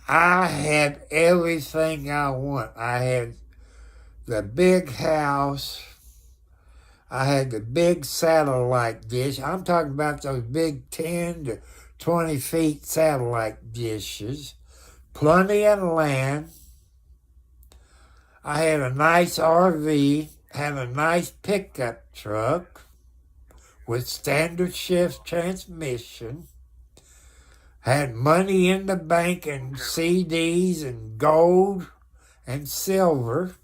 I had everything I want. I had the big house. I had the big satellite dish. I'm talking about those big 10 to 20 feet satellite dishes. Plenty of land. I had a nice RV, had a nice pickup truck with standard shift transmission, had money in the bank and CDs and gold and silver.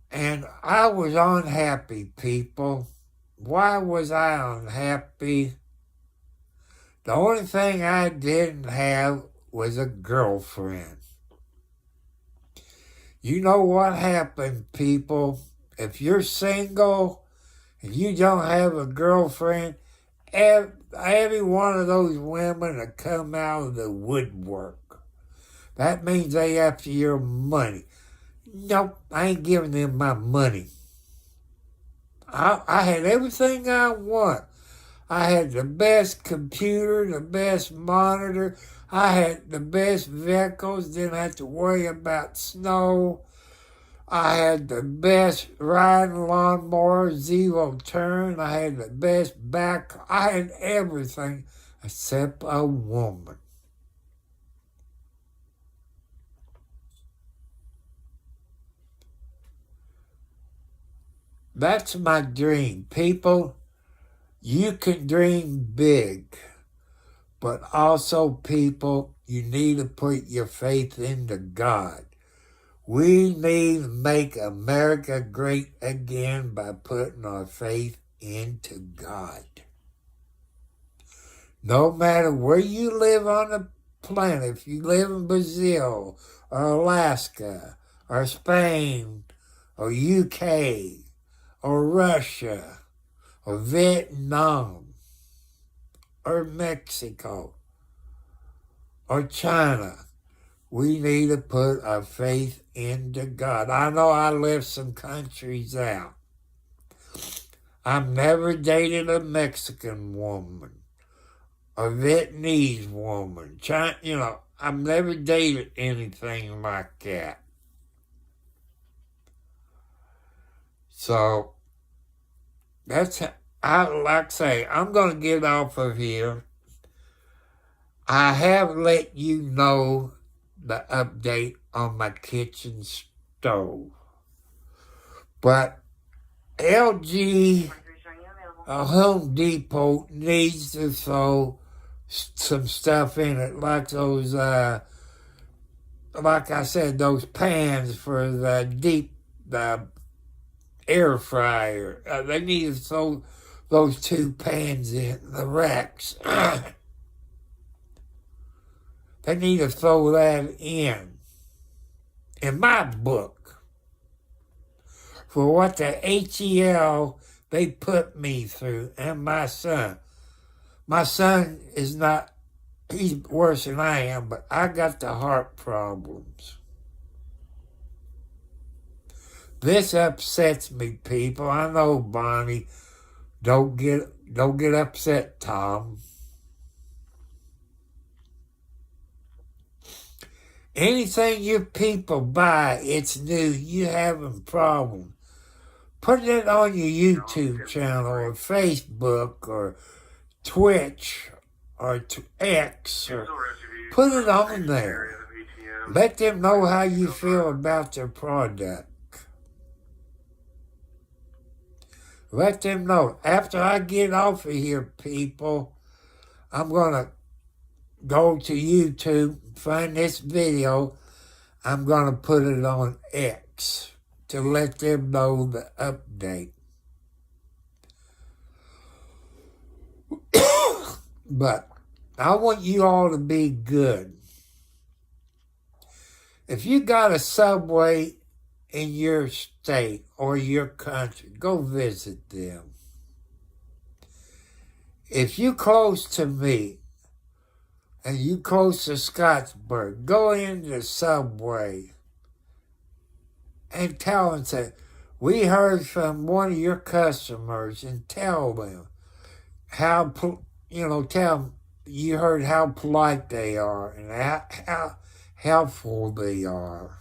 And I was unhappy, people. Why was I unhappy? The only thing I didn't have was a girlfriend. You know what happened, people? If you're single and you don't have a girlfriend, every one of those women will come out of the woodwork. That means they after your money. Nope, I ain't giving them my money. I had everything I want. I had the best computer, the best monitor. I had the best vehicles, didn't have to worry about snow. I had the best riding lawnmower, zero turn. I had the best back. I had everything except a woman. That's my dream. People, you can dream big, but also, people, you need to put your faith into God. We need to make America great again by putting our faith into God. No matter where you live on the planet, if you live in Brazil or Alaska or Spain or UK or Russia or Vietnam or Mexico or China, we need to put our faith into God. I know I left some countries out. I've never dated a Mexican woman, a Vietnamese woman, China, I've never dated anything like that. So, like I say, I'm going to get off of here. I have let you know the update on my kitchen stove. But LG, Home Depot needs to throw some stuff in it, like those, like I said, those pans for the air fryer. They need to throw those 2 pans in the racks. They need to throw that in my book, for what the HEL they put me through, and my son. My son is not, he's worse than I am, but I got the heart problems. This upsets me, people. I know, Bonnie. Don't get upset, Tom. Anything you people buy, it's new, you having problems. Put it on your YouTube channel or Facebook or Twitch or X. Or put it on there. Let them know how you feel about their product. Let them know. After I get off of here, people, I'm going to go to YouTube, find this video. I'm going to put it on X to let them know the update. But I want you all to be good. If you got a Subway in your state or your country, go visit them. If you close to me and you close to Scottsburg, go into the Subway and tell them, say, we heard from one of your customers, and tell them how, tell them you heard how polite they are and how helpful they are.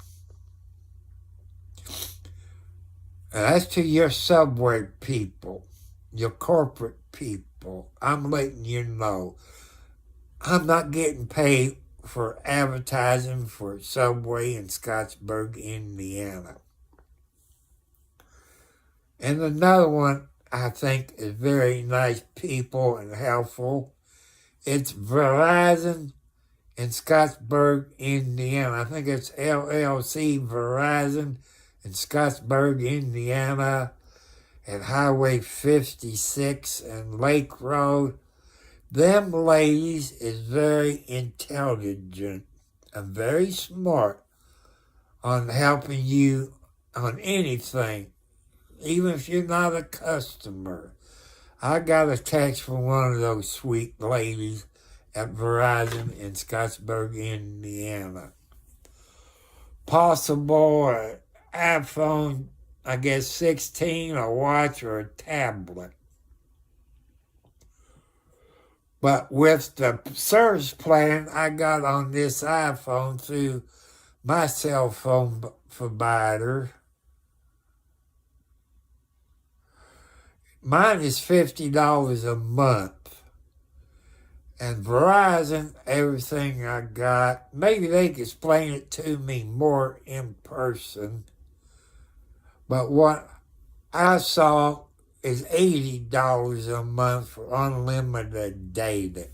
And that's to your Subway people, your corporate people. I'm letting you know. I'm not getting paid for advertising for Subway in Scottsburg, Indiana. And another one I think is very nice people and helpful. It's Verizon in Scottsburg, Indiana. I think it's LLC Verizon in Scottsburg, Indiana, at Highway 56 and Lake Road. Them ladies is very intelligent and very smart on helping you on anything, even if you're not a customer. I got a text from one of those sweet ladies at Verizon in Scottsburg, Indiana. Possible iPhone, I guess 16, a watch, or a tablet. But with the service plan I got on this iPhone through my cell phone provider, mine is $50 a month. And Verizon, everything I got, maybe they can explain it to me more in person. But what I saw is $80 a month for unlimited data.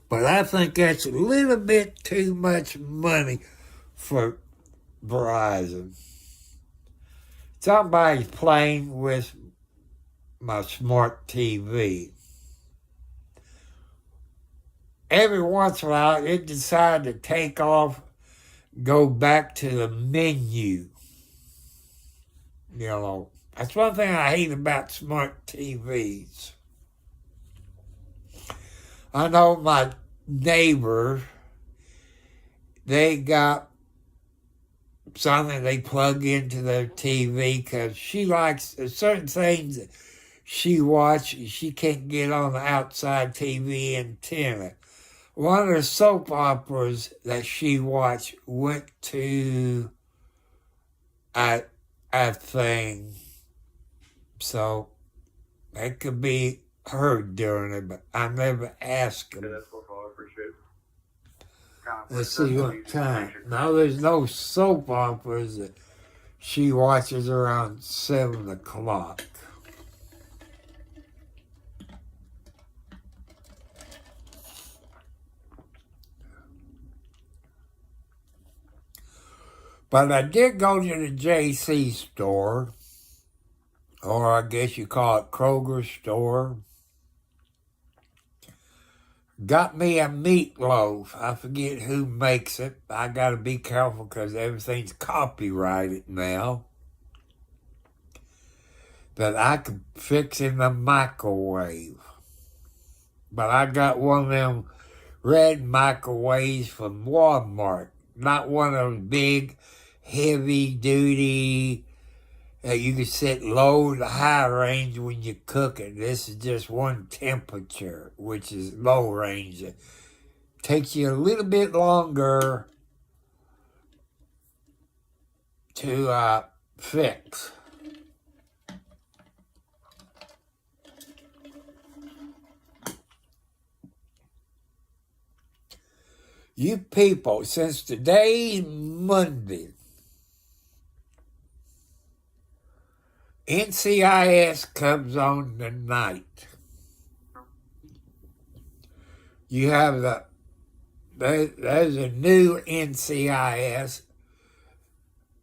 But I think that's a little bit too much money for Verizon. Somebody's playing with my smart TV. Every once in a while, it decided to take off, go back to the menu. That's one thing I hate about smart TVs. I know my neighbor, they got something they plug into their TV because she likes certain things that she watches. She can't get on the outside TV antenna. One of the soap operas that she watched went to a thing. So it could be her doing it, but I never asked her. Yeah, that's what I appreciate. Let's see what time. Now there's no soap operas that she watches around 7 o'clock. But I did go to the JC store, or I guess you call it Kroger store. Got me a meatloaf. I forget who makes it. I got to be careful because everything's copyrighted now. That I could fix in the microwave. But I got one of them red microwaves from Walmart. Not one of those big, heavy-duty you can set low to high range when you cook it. This is just one temperature, which is low range. It takes you a little bit longer to fix. You people, since today's Monday, NCIS comes on tonight. You have there's a new NCIS.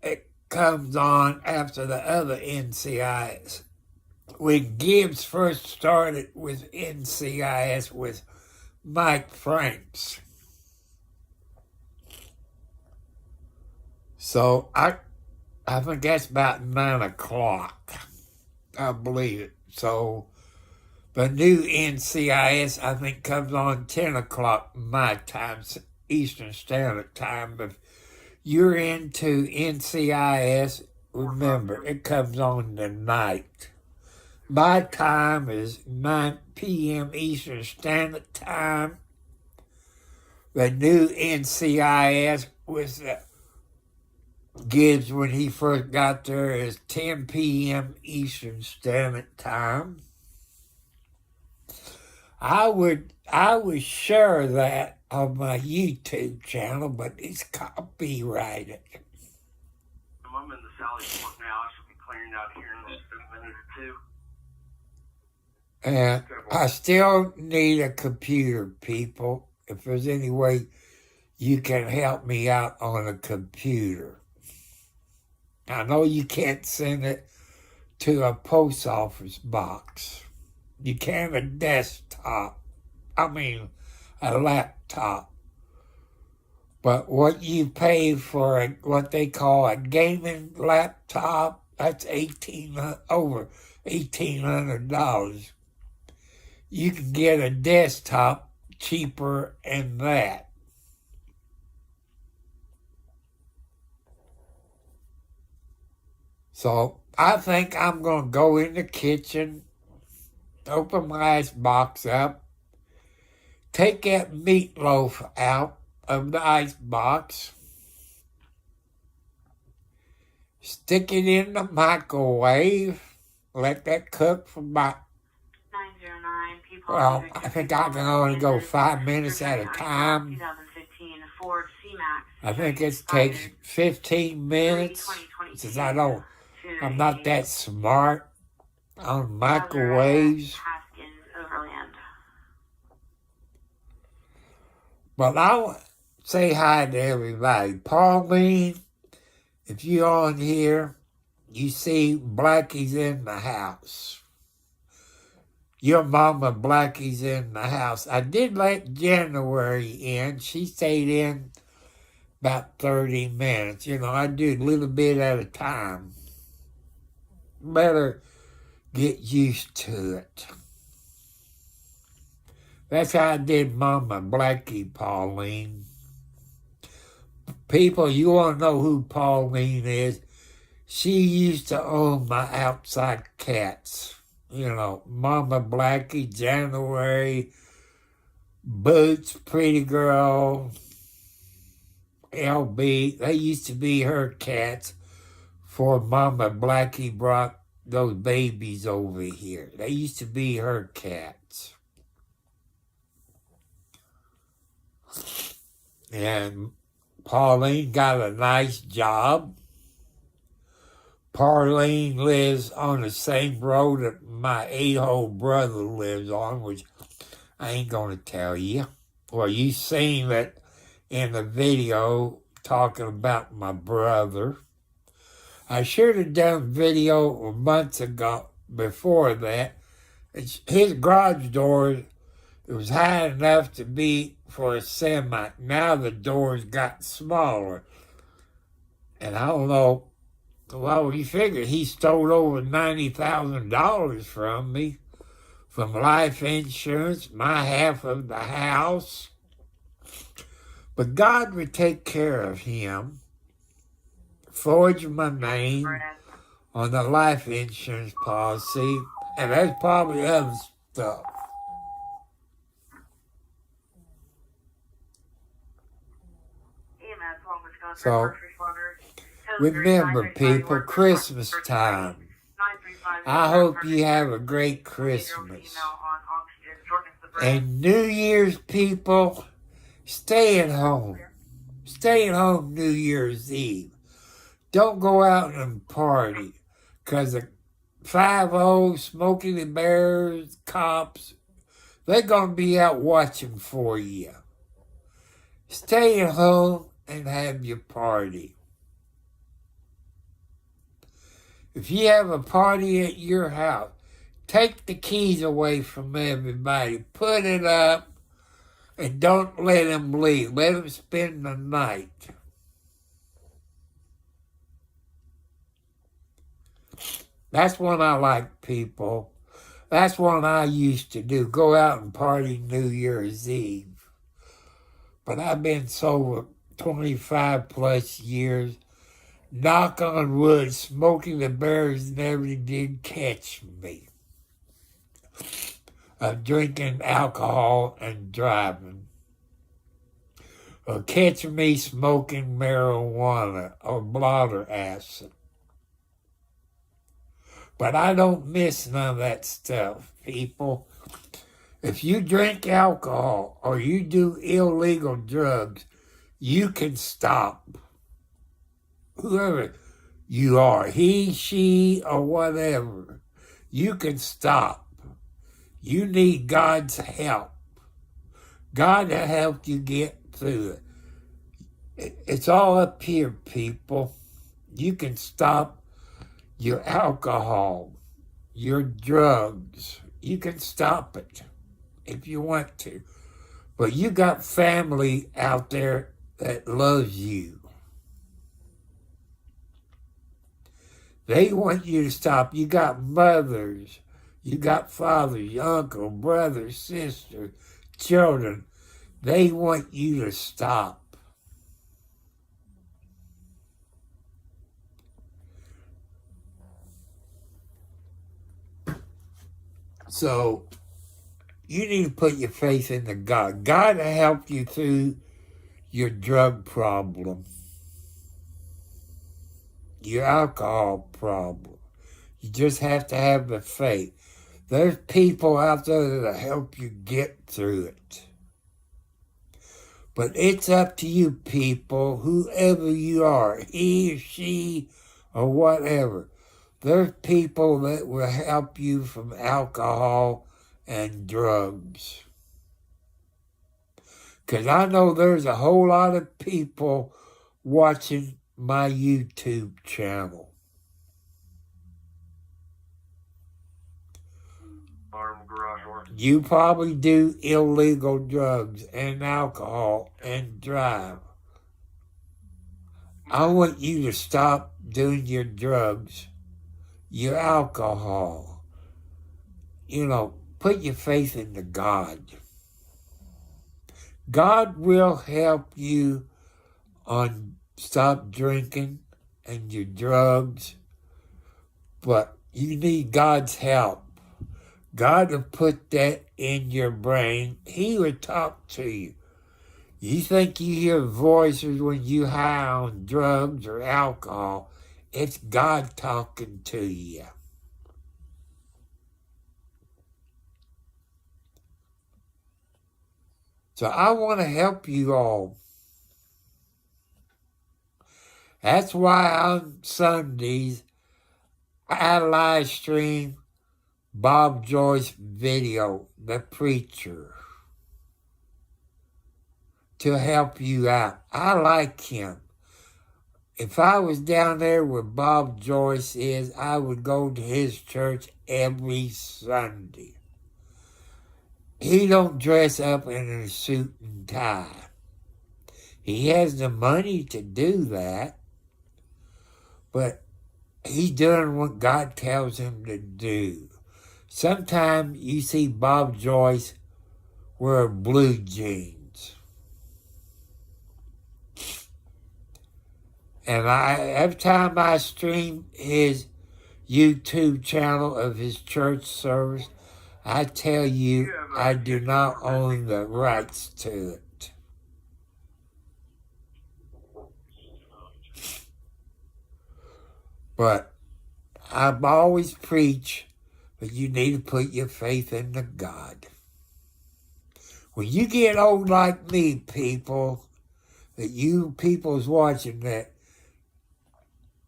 It comes on after the other NCIS. When Gibbs first started with NCIS with Mike Franks. So I think that's about 9 o'clock. I believe it. So The new NCIS, I think, comes on 10 o'clock my time, Eastern Standard Time. But if you're into NCIS, remember, it comes on tonight. My time is 9 p.m. Eastern Standard Time. The new NCIS was Gibbs, when he first got there, is 10 p.m. Eastern Standard Time. I would share that on my YouTube channel, but it's copyrighted. I'm in the Sally Port now. I should be clearing out here in a minute or two. And I still need a computer, people. If there's any way you can help me out on a computer. I know you can't send it to a post office box. You can a desktop. A laptop. But what you pay for what they call a gaming laptop, that's over $1,800. You can get a desktop cheaper than that. So I think I'm going to go in the kitchen, open my icebox up, take that meatloaf out of the icebox, stick it in the microwave, let that cook for about, well, I think I can only go 5 minutes at a time. I think it takes 15 minutes, since I'm not that smart on microwaves. But I'll say hi to everybody. Pauline, if you're on here, you see Blackie's in the house. Your mama Blackie's in the house. I did let January in. She stayed in about 30 minutes. I do a little bit at a time. Better get used to it. That's how I did Mama Blackie, Pauline. People, you want to know who Pauline is? She used to own my outside cats. Mama Blackie, January, Boots, Pretty Girl, LB. They used to be her cats before Mama Blackie brought those babies over here. They used to be her cats. And Pauline got a nice job. Pauline lives on the same road that my 8-hole brother lives on, which I ain't going to tell you. Well, you seen it in the video talking about my brother. I should have done video months ago before that. His garage door, it was high enough to be for a semi. Now the doors got smaller. And I don't know. Well, you figure he stole over $90,000 from me, from life insurance, my half of the house. But God would take care of him, forge my name on the life insurance policy, and that's probably other stuff. So, remember, people, Christmas time. I hope you have a great Christmas. And New Year's, people, stay at home. Stay at home New Year's Eve. Don't go out and party, because the 5-0, Smokey the Bears, cops, they're going to be out watching for you. Stay at home and have your party. If you have a party at your house, take the keys away from everybody. Put it up and don't let them leave. Let them spend the night. That's what I like, people. That's what I used to do, go out and party New Year's Eve. But I've been sober 25 plus years. Knock on wood, smoking the bears never did catch me of drinking alcohol and driving, or catch me smoking marijuana or blotter acid. But I don't miss none of that stuff, people. If you drink alcohol or you do illegal drugs, you can stop. Whoever you are, he, she, or whatever, you can stop. You need God's help. God will help you get through it. It's all up here, people. You can stop your alcohol, your drugs. You can stop it if you want to. But you got family out there that loves you. They want you to stop. You got mothers, you got fathers, uncle, brother, sister, children. They want you to stop. So you need to put your faith into God. God will help you through your drug problem, your alcohol problem. You just have to have the faith. There's people out there that'll help you get through it. But it's up to you, people, whoever you are, he or she or whatever. There's people that will help you from alcohol and drugs. Because I know there's a whole lot of people watching my YouTube channel. You probably do illegal drugs and alcohol and drive. I want you to stop doing your drugs, your alcohol. Put your faith into God. God will help you on stop drinking and your drugs, but you need God's help. God will put that in your brain. He will talk to you. You think you hear voices when you high on drugs or alcohol. It's God talking to you. So I want to help you all. That's why on Sundays, I live stream Bob Joyce video, The Preacher, to help you out. I like him. If I was down there where Bob Joyce is, I would go to his church every Sunday. He don't dress up in a suit and tie. He has the money to do that, but he's doing what God tells him to do. Sometimes you see Bob Joyce wear blue jeans. And every time I stream his YouTube channel of his church service, I tell you, I do not own the rights to it. But I've always preached that you need to put your faith into God. When you get old like me, people, that you people's watching that,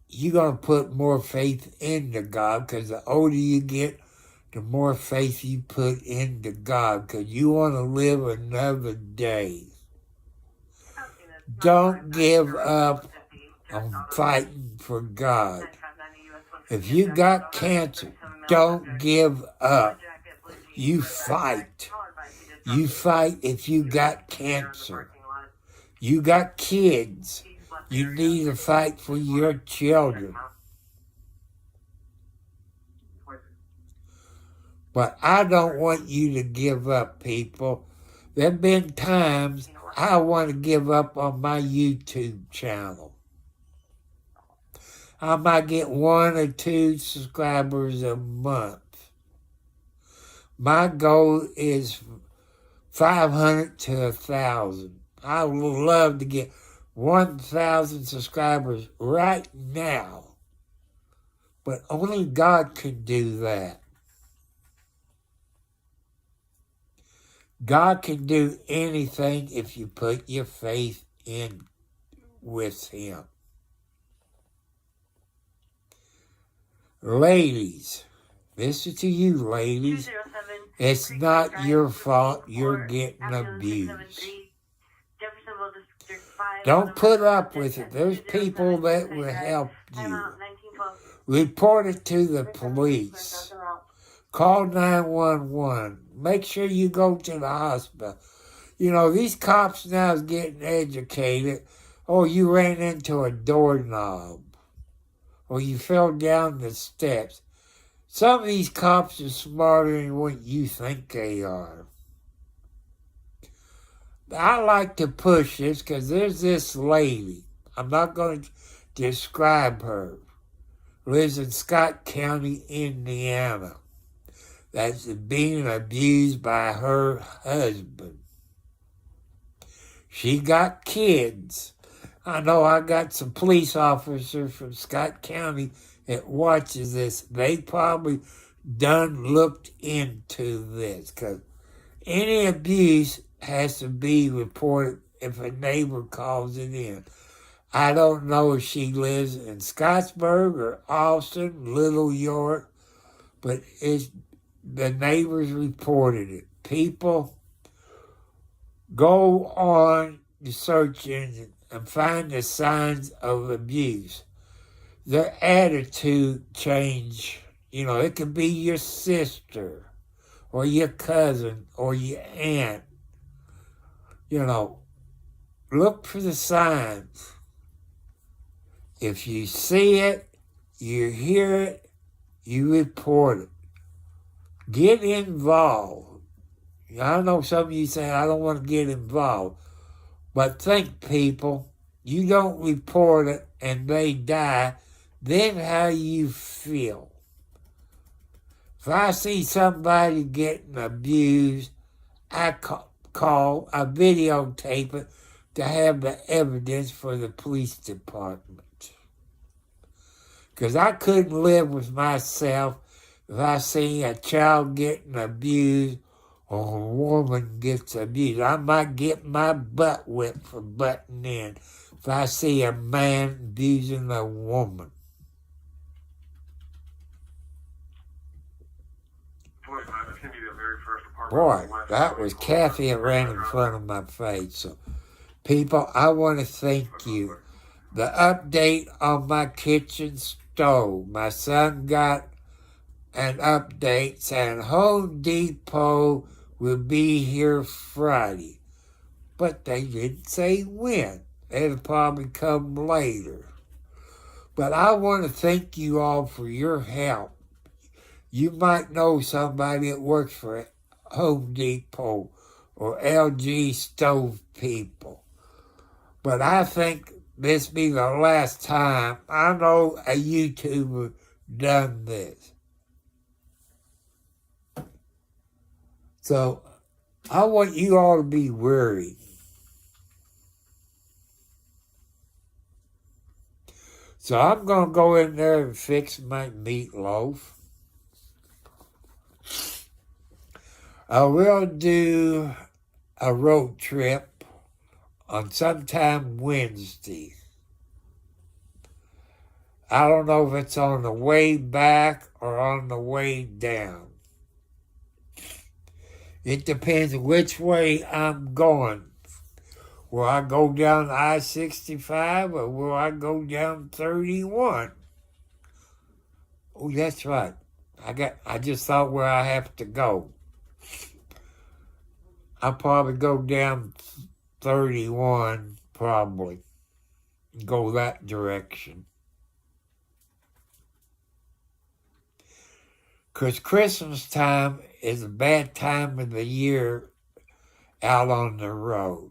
you're going to put more faith into God, because the older you get, the more faith you put into God, because you want to live another day. Don't give up on fighting for God. If you got cancer, don't give up. You fight. You fight if you got cancer. You got kids. You need to fight for your children. But I don't want you to give up, people. There have been times I want to give up on my YouTube channel. I might get 1 or 2 subscribers a month. My goal is 500 to 1,000. I would love to get 1,000 subscribers right now. But only God can do that. God can do anything if you put your faith in with Him. Ladies, this is to you, ladies. It's not your fault you're getting abused. Don't put up with it. There's people that will help you. Report it to the police. Call 911. Make sure you go to the hospital. You know, these cops now is getting educated. Oh, you ran into a doorknob. Or you fell down the steps. Some of these cops are smarter than what you think they are. I like to push this because there's this lady. I'm not going to describe her. Lives in Scott County, Indiana. That's being abused by her husband. She got kids. I know I got some police officers from Scott County that watches this. They probably done looked into this because any abuse has to be reported if a neighbor calls it in. I don't know if she lives in Scottsburg or Austin, Little York, but the neighbors reported it. People, go on the search engine and find the signs of abuse. Their attitude change. You know, it could be your sister or your cousin or your aunt. You know, look for the signs. If you see it, you hear it, you report it. Get involved. I know some of you say, I don't want to get involved. But think, people, you don't report it and they die, then how you feel. If I see somebody getting abused, I I videotape it to have the evidence for the police department. Because I couldn't live with myself if I see a child getting abused or a woman gets abused. I might get my butt whipped for butting in if I see a man abusing a woman. Boy, that was Kathy that ran in front of my face. So, people, I want to thank you. The update on my kitchen stove. My son got an update saying Home Depot will be here Friday. But they didn't say when. It'll probably come later. But I want to thank you all for your help. You might know somebody that works for Home Depot or LG stove people. But I think this be the last time I know a YouTuber done this. So I want you all to be worried. So I'm going to go in there and fix my meatloaf. I will do a road trip on sometime Wednesday. I don't know if it's on the way back or on the way down. It depends which way I'm going. Will I go down I-65 or will I go down 31? Oh, that's right. I just thought where I have to go. I'll probably go down 31, probably. Go that direction. 'Cause Christmas time is a bad time of the year out on the road.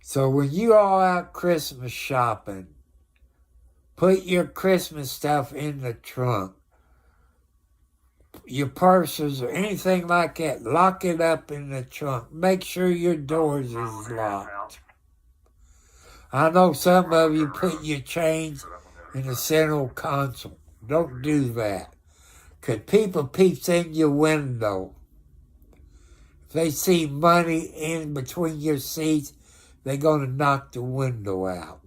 So when you all out Christmas shopping, put your Christmas stuff in the trunk. Your purses or anything like that, lock it up in the trunk. Make sure your doors is locked. I know some of you put your change in the central console. Don't do that. 'Cause people peeps in your window. If they see money in between your seats, they're going to knock the window out.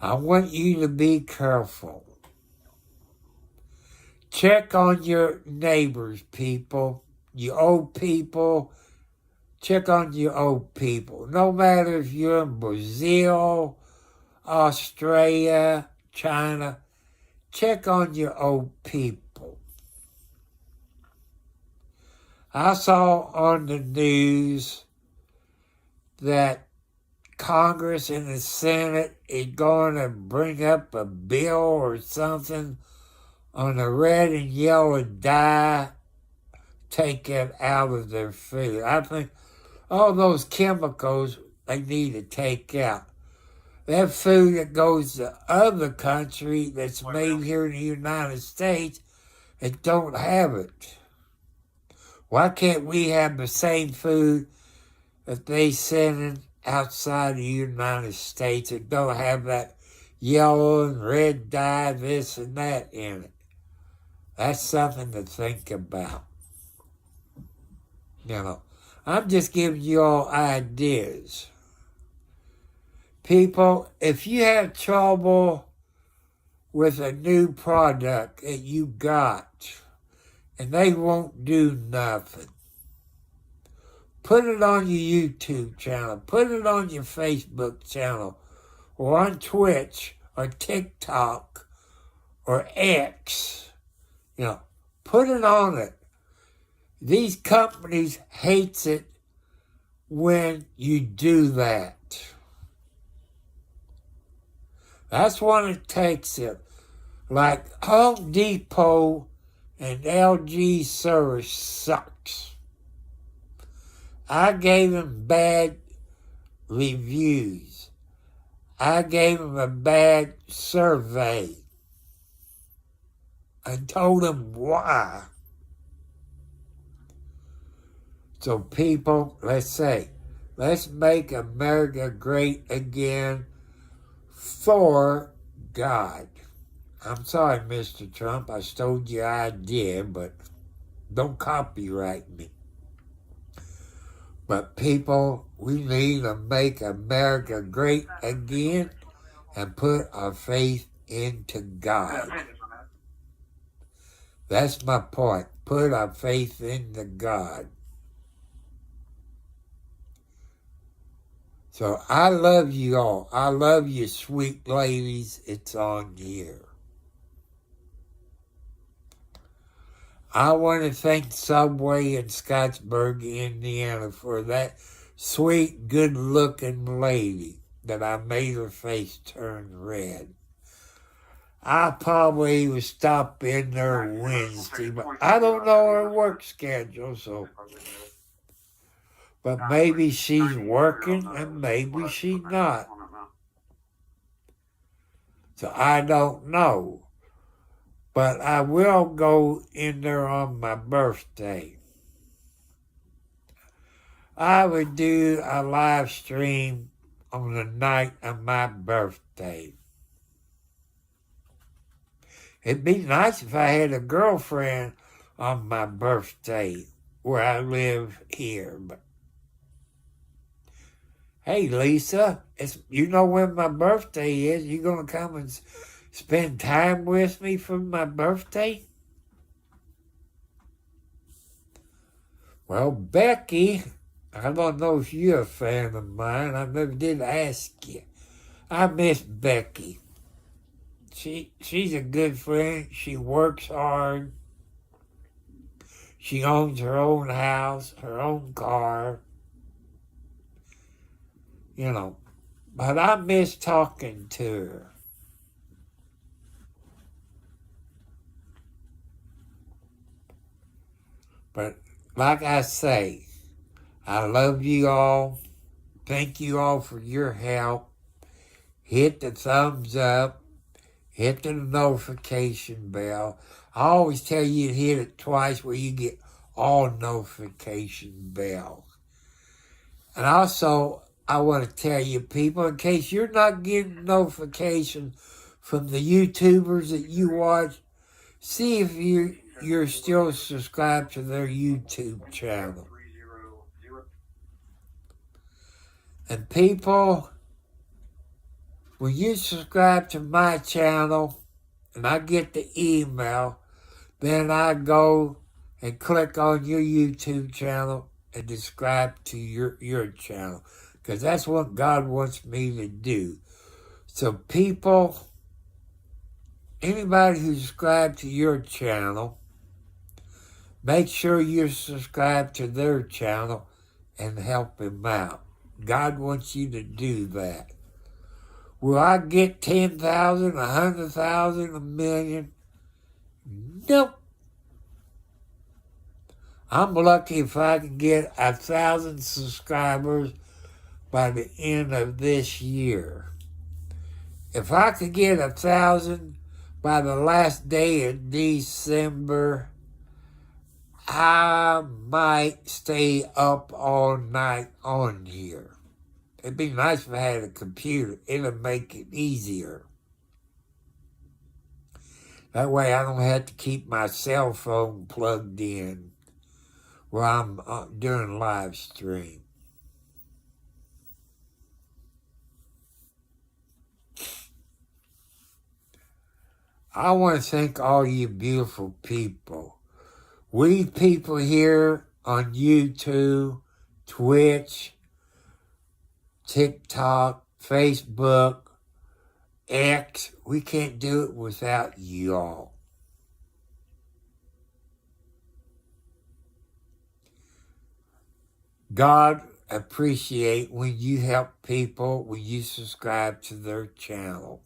I want you to be careful. Check on your neighbors, people. You old people, check on your old people. No matter if you're in Brazil, Australia, China, check on your old people. I saw on the news that Congress and the Senate is going to bring up a bill or something on the red and yellow dye, take it out of their food. I think all those chemicals they need to take out. That food that goes to other country that's made here in the United States, it don't have it. Why can't we have the same food that they send outside the United States? It don't have that yellow and red dye, this and that in it. That's something to think about. You know, I'm just giving you all ideas. People, if you have trouble with a new product that you got and they won't do nothing, put it on your YouTube channel, put it on your Facebook channel, or on Twitch, or TikTok, or X. You know, put it on it. These companies hates it when you do that. That's when it takes it. Like Home Depot and LG service sucks. I gave them bad reviews. I gave them a bad survey. I told them why. So people, let's make America great again for God. I'm sorry, Mr. Trump, I stole your idea, but don't copyright me. But people, we need to make America great again and put our faith into God. That's my point. Put our faith into God. So I love you all. I love you, sweet ladies. It's on here. I want to thank Subway in Scottsburg, Indiana for that sweet, good-looking lady that I made her face turn red. I probably would stop in there Wednesday, but I don't know her work schedule, so. But maybe she's working and maybe she's not. So I don't know. But I will go in there on my birthday. I would do a live stream on the night of my birthday. It'd be nice if I had a girlfriend on my birthday where I live here. But hey, Lisa, you know when my birthday is. You going to come and spend time with me for my birthday? Well, Becky, I don't know if you're a fan of mine. I never did ask you. I miss Becky. She's a good friend. She works hard. She owns her own house, her own car. You know, But I miss talking to her. But like I say, I love you all. Thank you all for your help. Hit the thumbs up. Hit the notification bell. I always tell you to hit it twice where you get all notification bells. And also, I want to tell you people, in case you're not getting notifications from the YouTubers that you watch, see if you're still subscribed to their YouTube channel. And people, when you subscribe to my channel and I get the email, then I go and click on your YouTube channel and subscribe to your channel. Because that's what God wants me to do. So people, anybody who subscribed to your channel, make sure you're subscribed to their channel and help him out. God wants you to do that. Will I get 10,000, 100,000, a million? Nope. I'm lucky if I can get 1,000 subscribers by the end of this year. If I could get 1,000 by the last day of December, I might stay up all night on here. It'd be nice if I had a computer. It'll make it easier. That way I don't have to keep my cell phone plugged in while I'm doing live stream. I want to thank all you beautiful people. We people here on YouTube, Twitch, TikTok, Facebook, X, we can't do it without y'all. God appreciate when you help people, when you subscribe to their channel.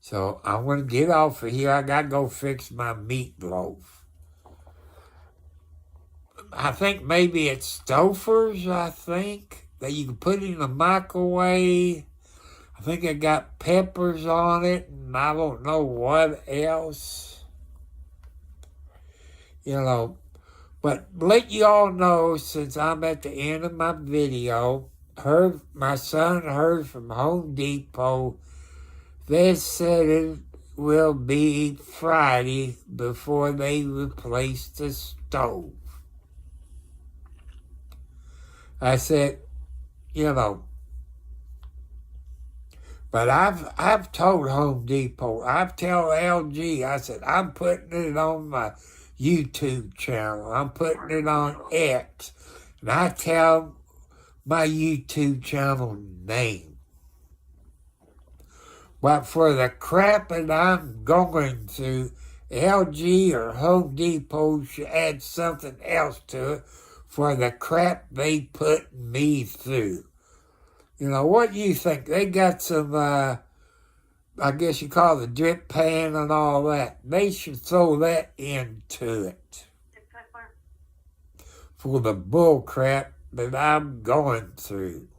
So I want to get off of here. I got to go fix my meatloaf. I think maybe it's Stouffer's, that you can put in the microwave. I think it got peppers on it, and I don't know what else. But let you all know, since I'm at the end of my video, my son heard from Home Depot. They said it will be Friday before they replace the stove. I said, but I've told Home Depot, I've told LG, I said, I'm putting it on my YouTube channel. I'm putting it on X. And I tell my YouTube channel name. But for the crap that I'm going through, LG or Home Depot should add something else to it for the crap they put me through. What do you think? They got some, I guess you call it the drip pan and all that. They should throw that into it for the bull crap that I'm going through.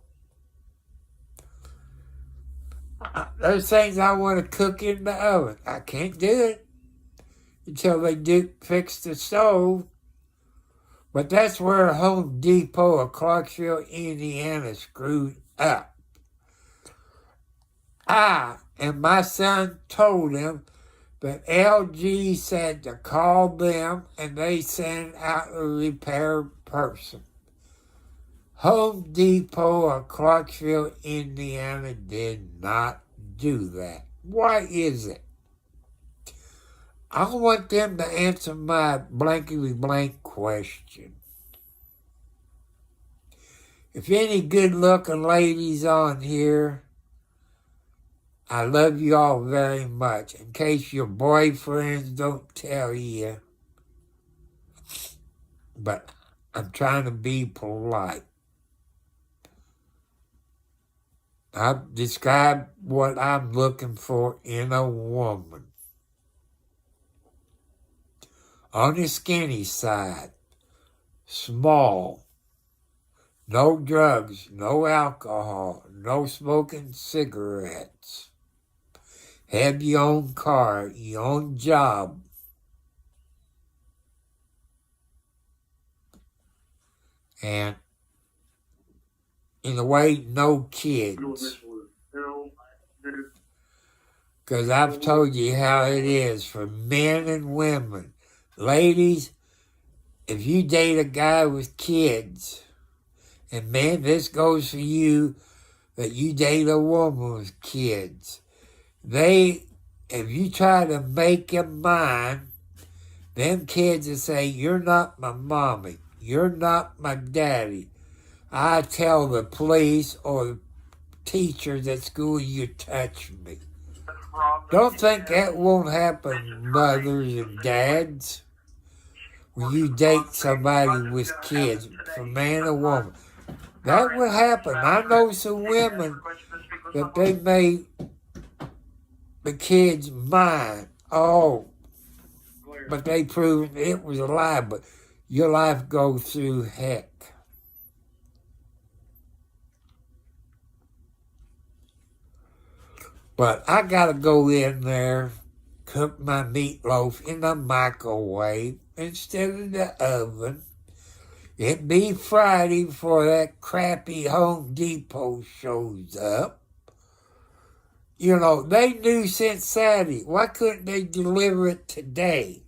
There's things I want to cook in the oven. I can't do it until they fix the stove. But that's where Home Depot of Clarksville, Indiana screwed up. And my son told him that LG said to call them and they send out a repair person. Home Depot of Clarksville, Indiana did not do that. Why is it? I want them to answer my blankety blank question. If any good looking ladies on here, I love you all very much. In case your boyfriends don't tell you. But I'm trying to be polite. I've described what I'm looking for in a woman. On the skinny side, small, no drugs, no alcohol, no smoking cigarettes. Have your own car, your own job. And in a way, no kids. Because I've told you how it is for men and women. Ladies, if you date a guy with kids, and man, this goes for you, that you date a woman with kids, if you try to make them mine, them kids will say, you're not my mommy, you're not my daddy. I tell the police or the teachers at school you touch me. Don't think that won't happen, mothers and dads. When you date somebody with kids, for man or woman, that would happen. I know some women that they made the kids mine. Oh, but they proved it was a lie. But your life goes through heck. But I gotta go in there, cook my meatloaf in the microwave instead of the oven. It be Friday before that crappy Home Depot shows up. You know, they knew since Saturday. Why couldn't they deliver it today?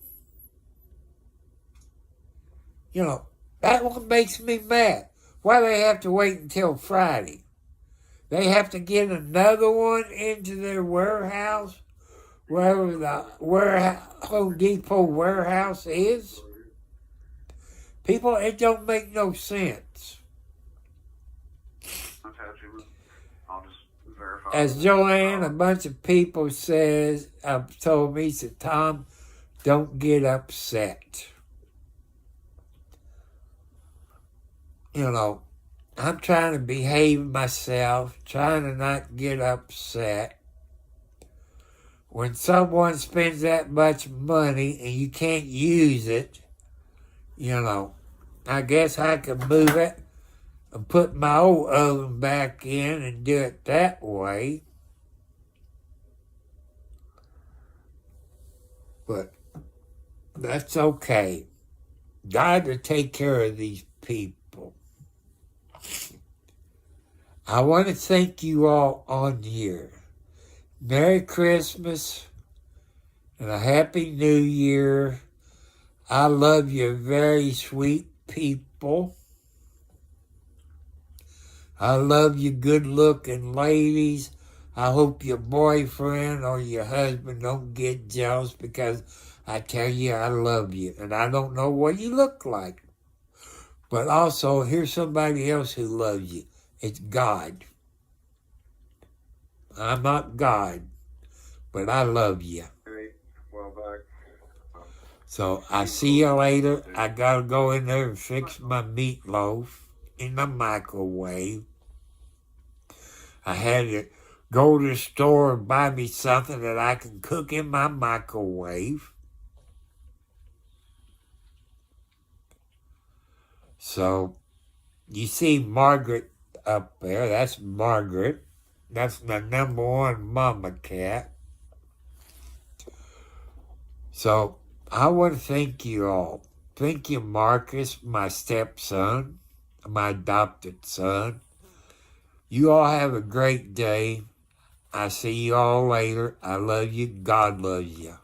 You know, that one makes me mad. Why do they have to wait until Friday? They have to get another one into their warehouse, wherever the Home Depot warehouse is. People, it don't make no sense. As Joanne, a bunch of people told me, said, Tom, don't get upset. You know, I'm trying to behave myself, trying to not get upset. When someone spends that much money and you can't use it, you know, I guess I could move it and put my old oven back in and do it that way. But that's okay. God will take care of these people. I want to thank you all on here. Merry Christmas and a Happy New Year. I love you, very sweet people. I love you, good-looking ladies. I hope your boyfriend or your husband don't get jealous because I tell you I love you. And I don't know what you look like. But also, here's somebody else who loves you. It's God. I'm not God, but I love you. So I see you later. I gotta go in there and fix my meatloaf in the microwave. I had to go to the store and buy me something that I can cook in my microwave. So you see Margaret up there. That's Margaret. That's the #1 mama cat. So I want to thank you all. Thank you, Marcus, my stepson, my adopted son. You all have a great day. I see you all later. I love you. God loves you.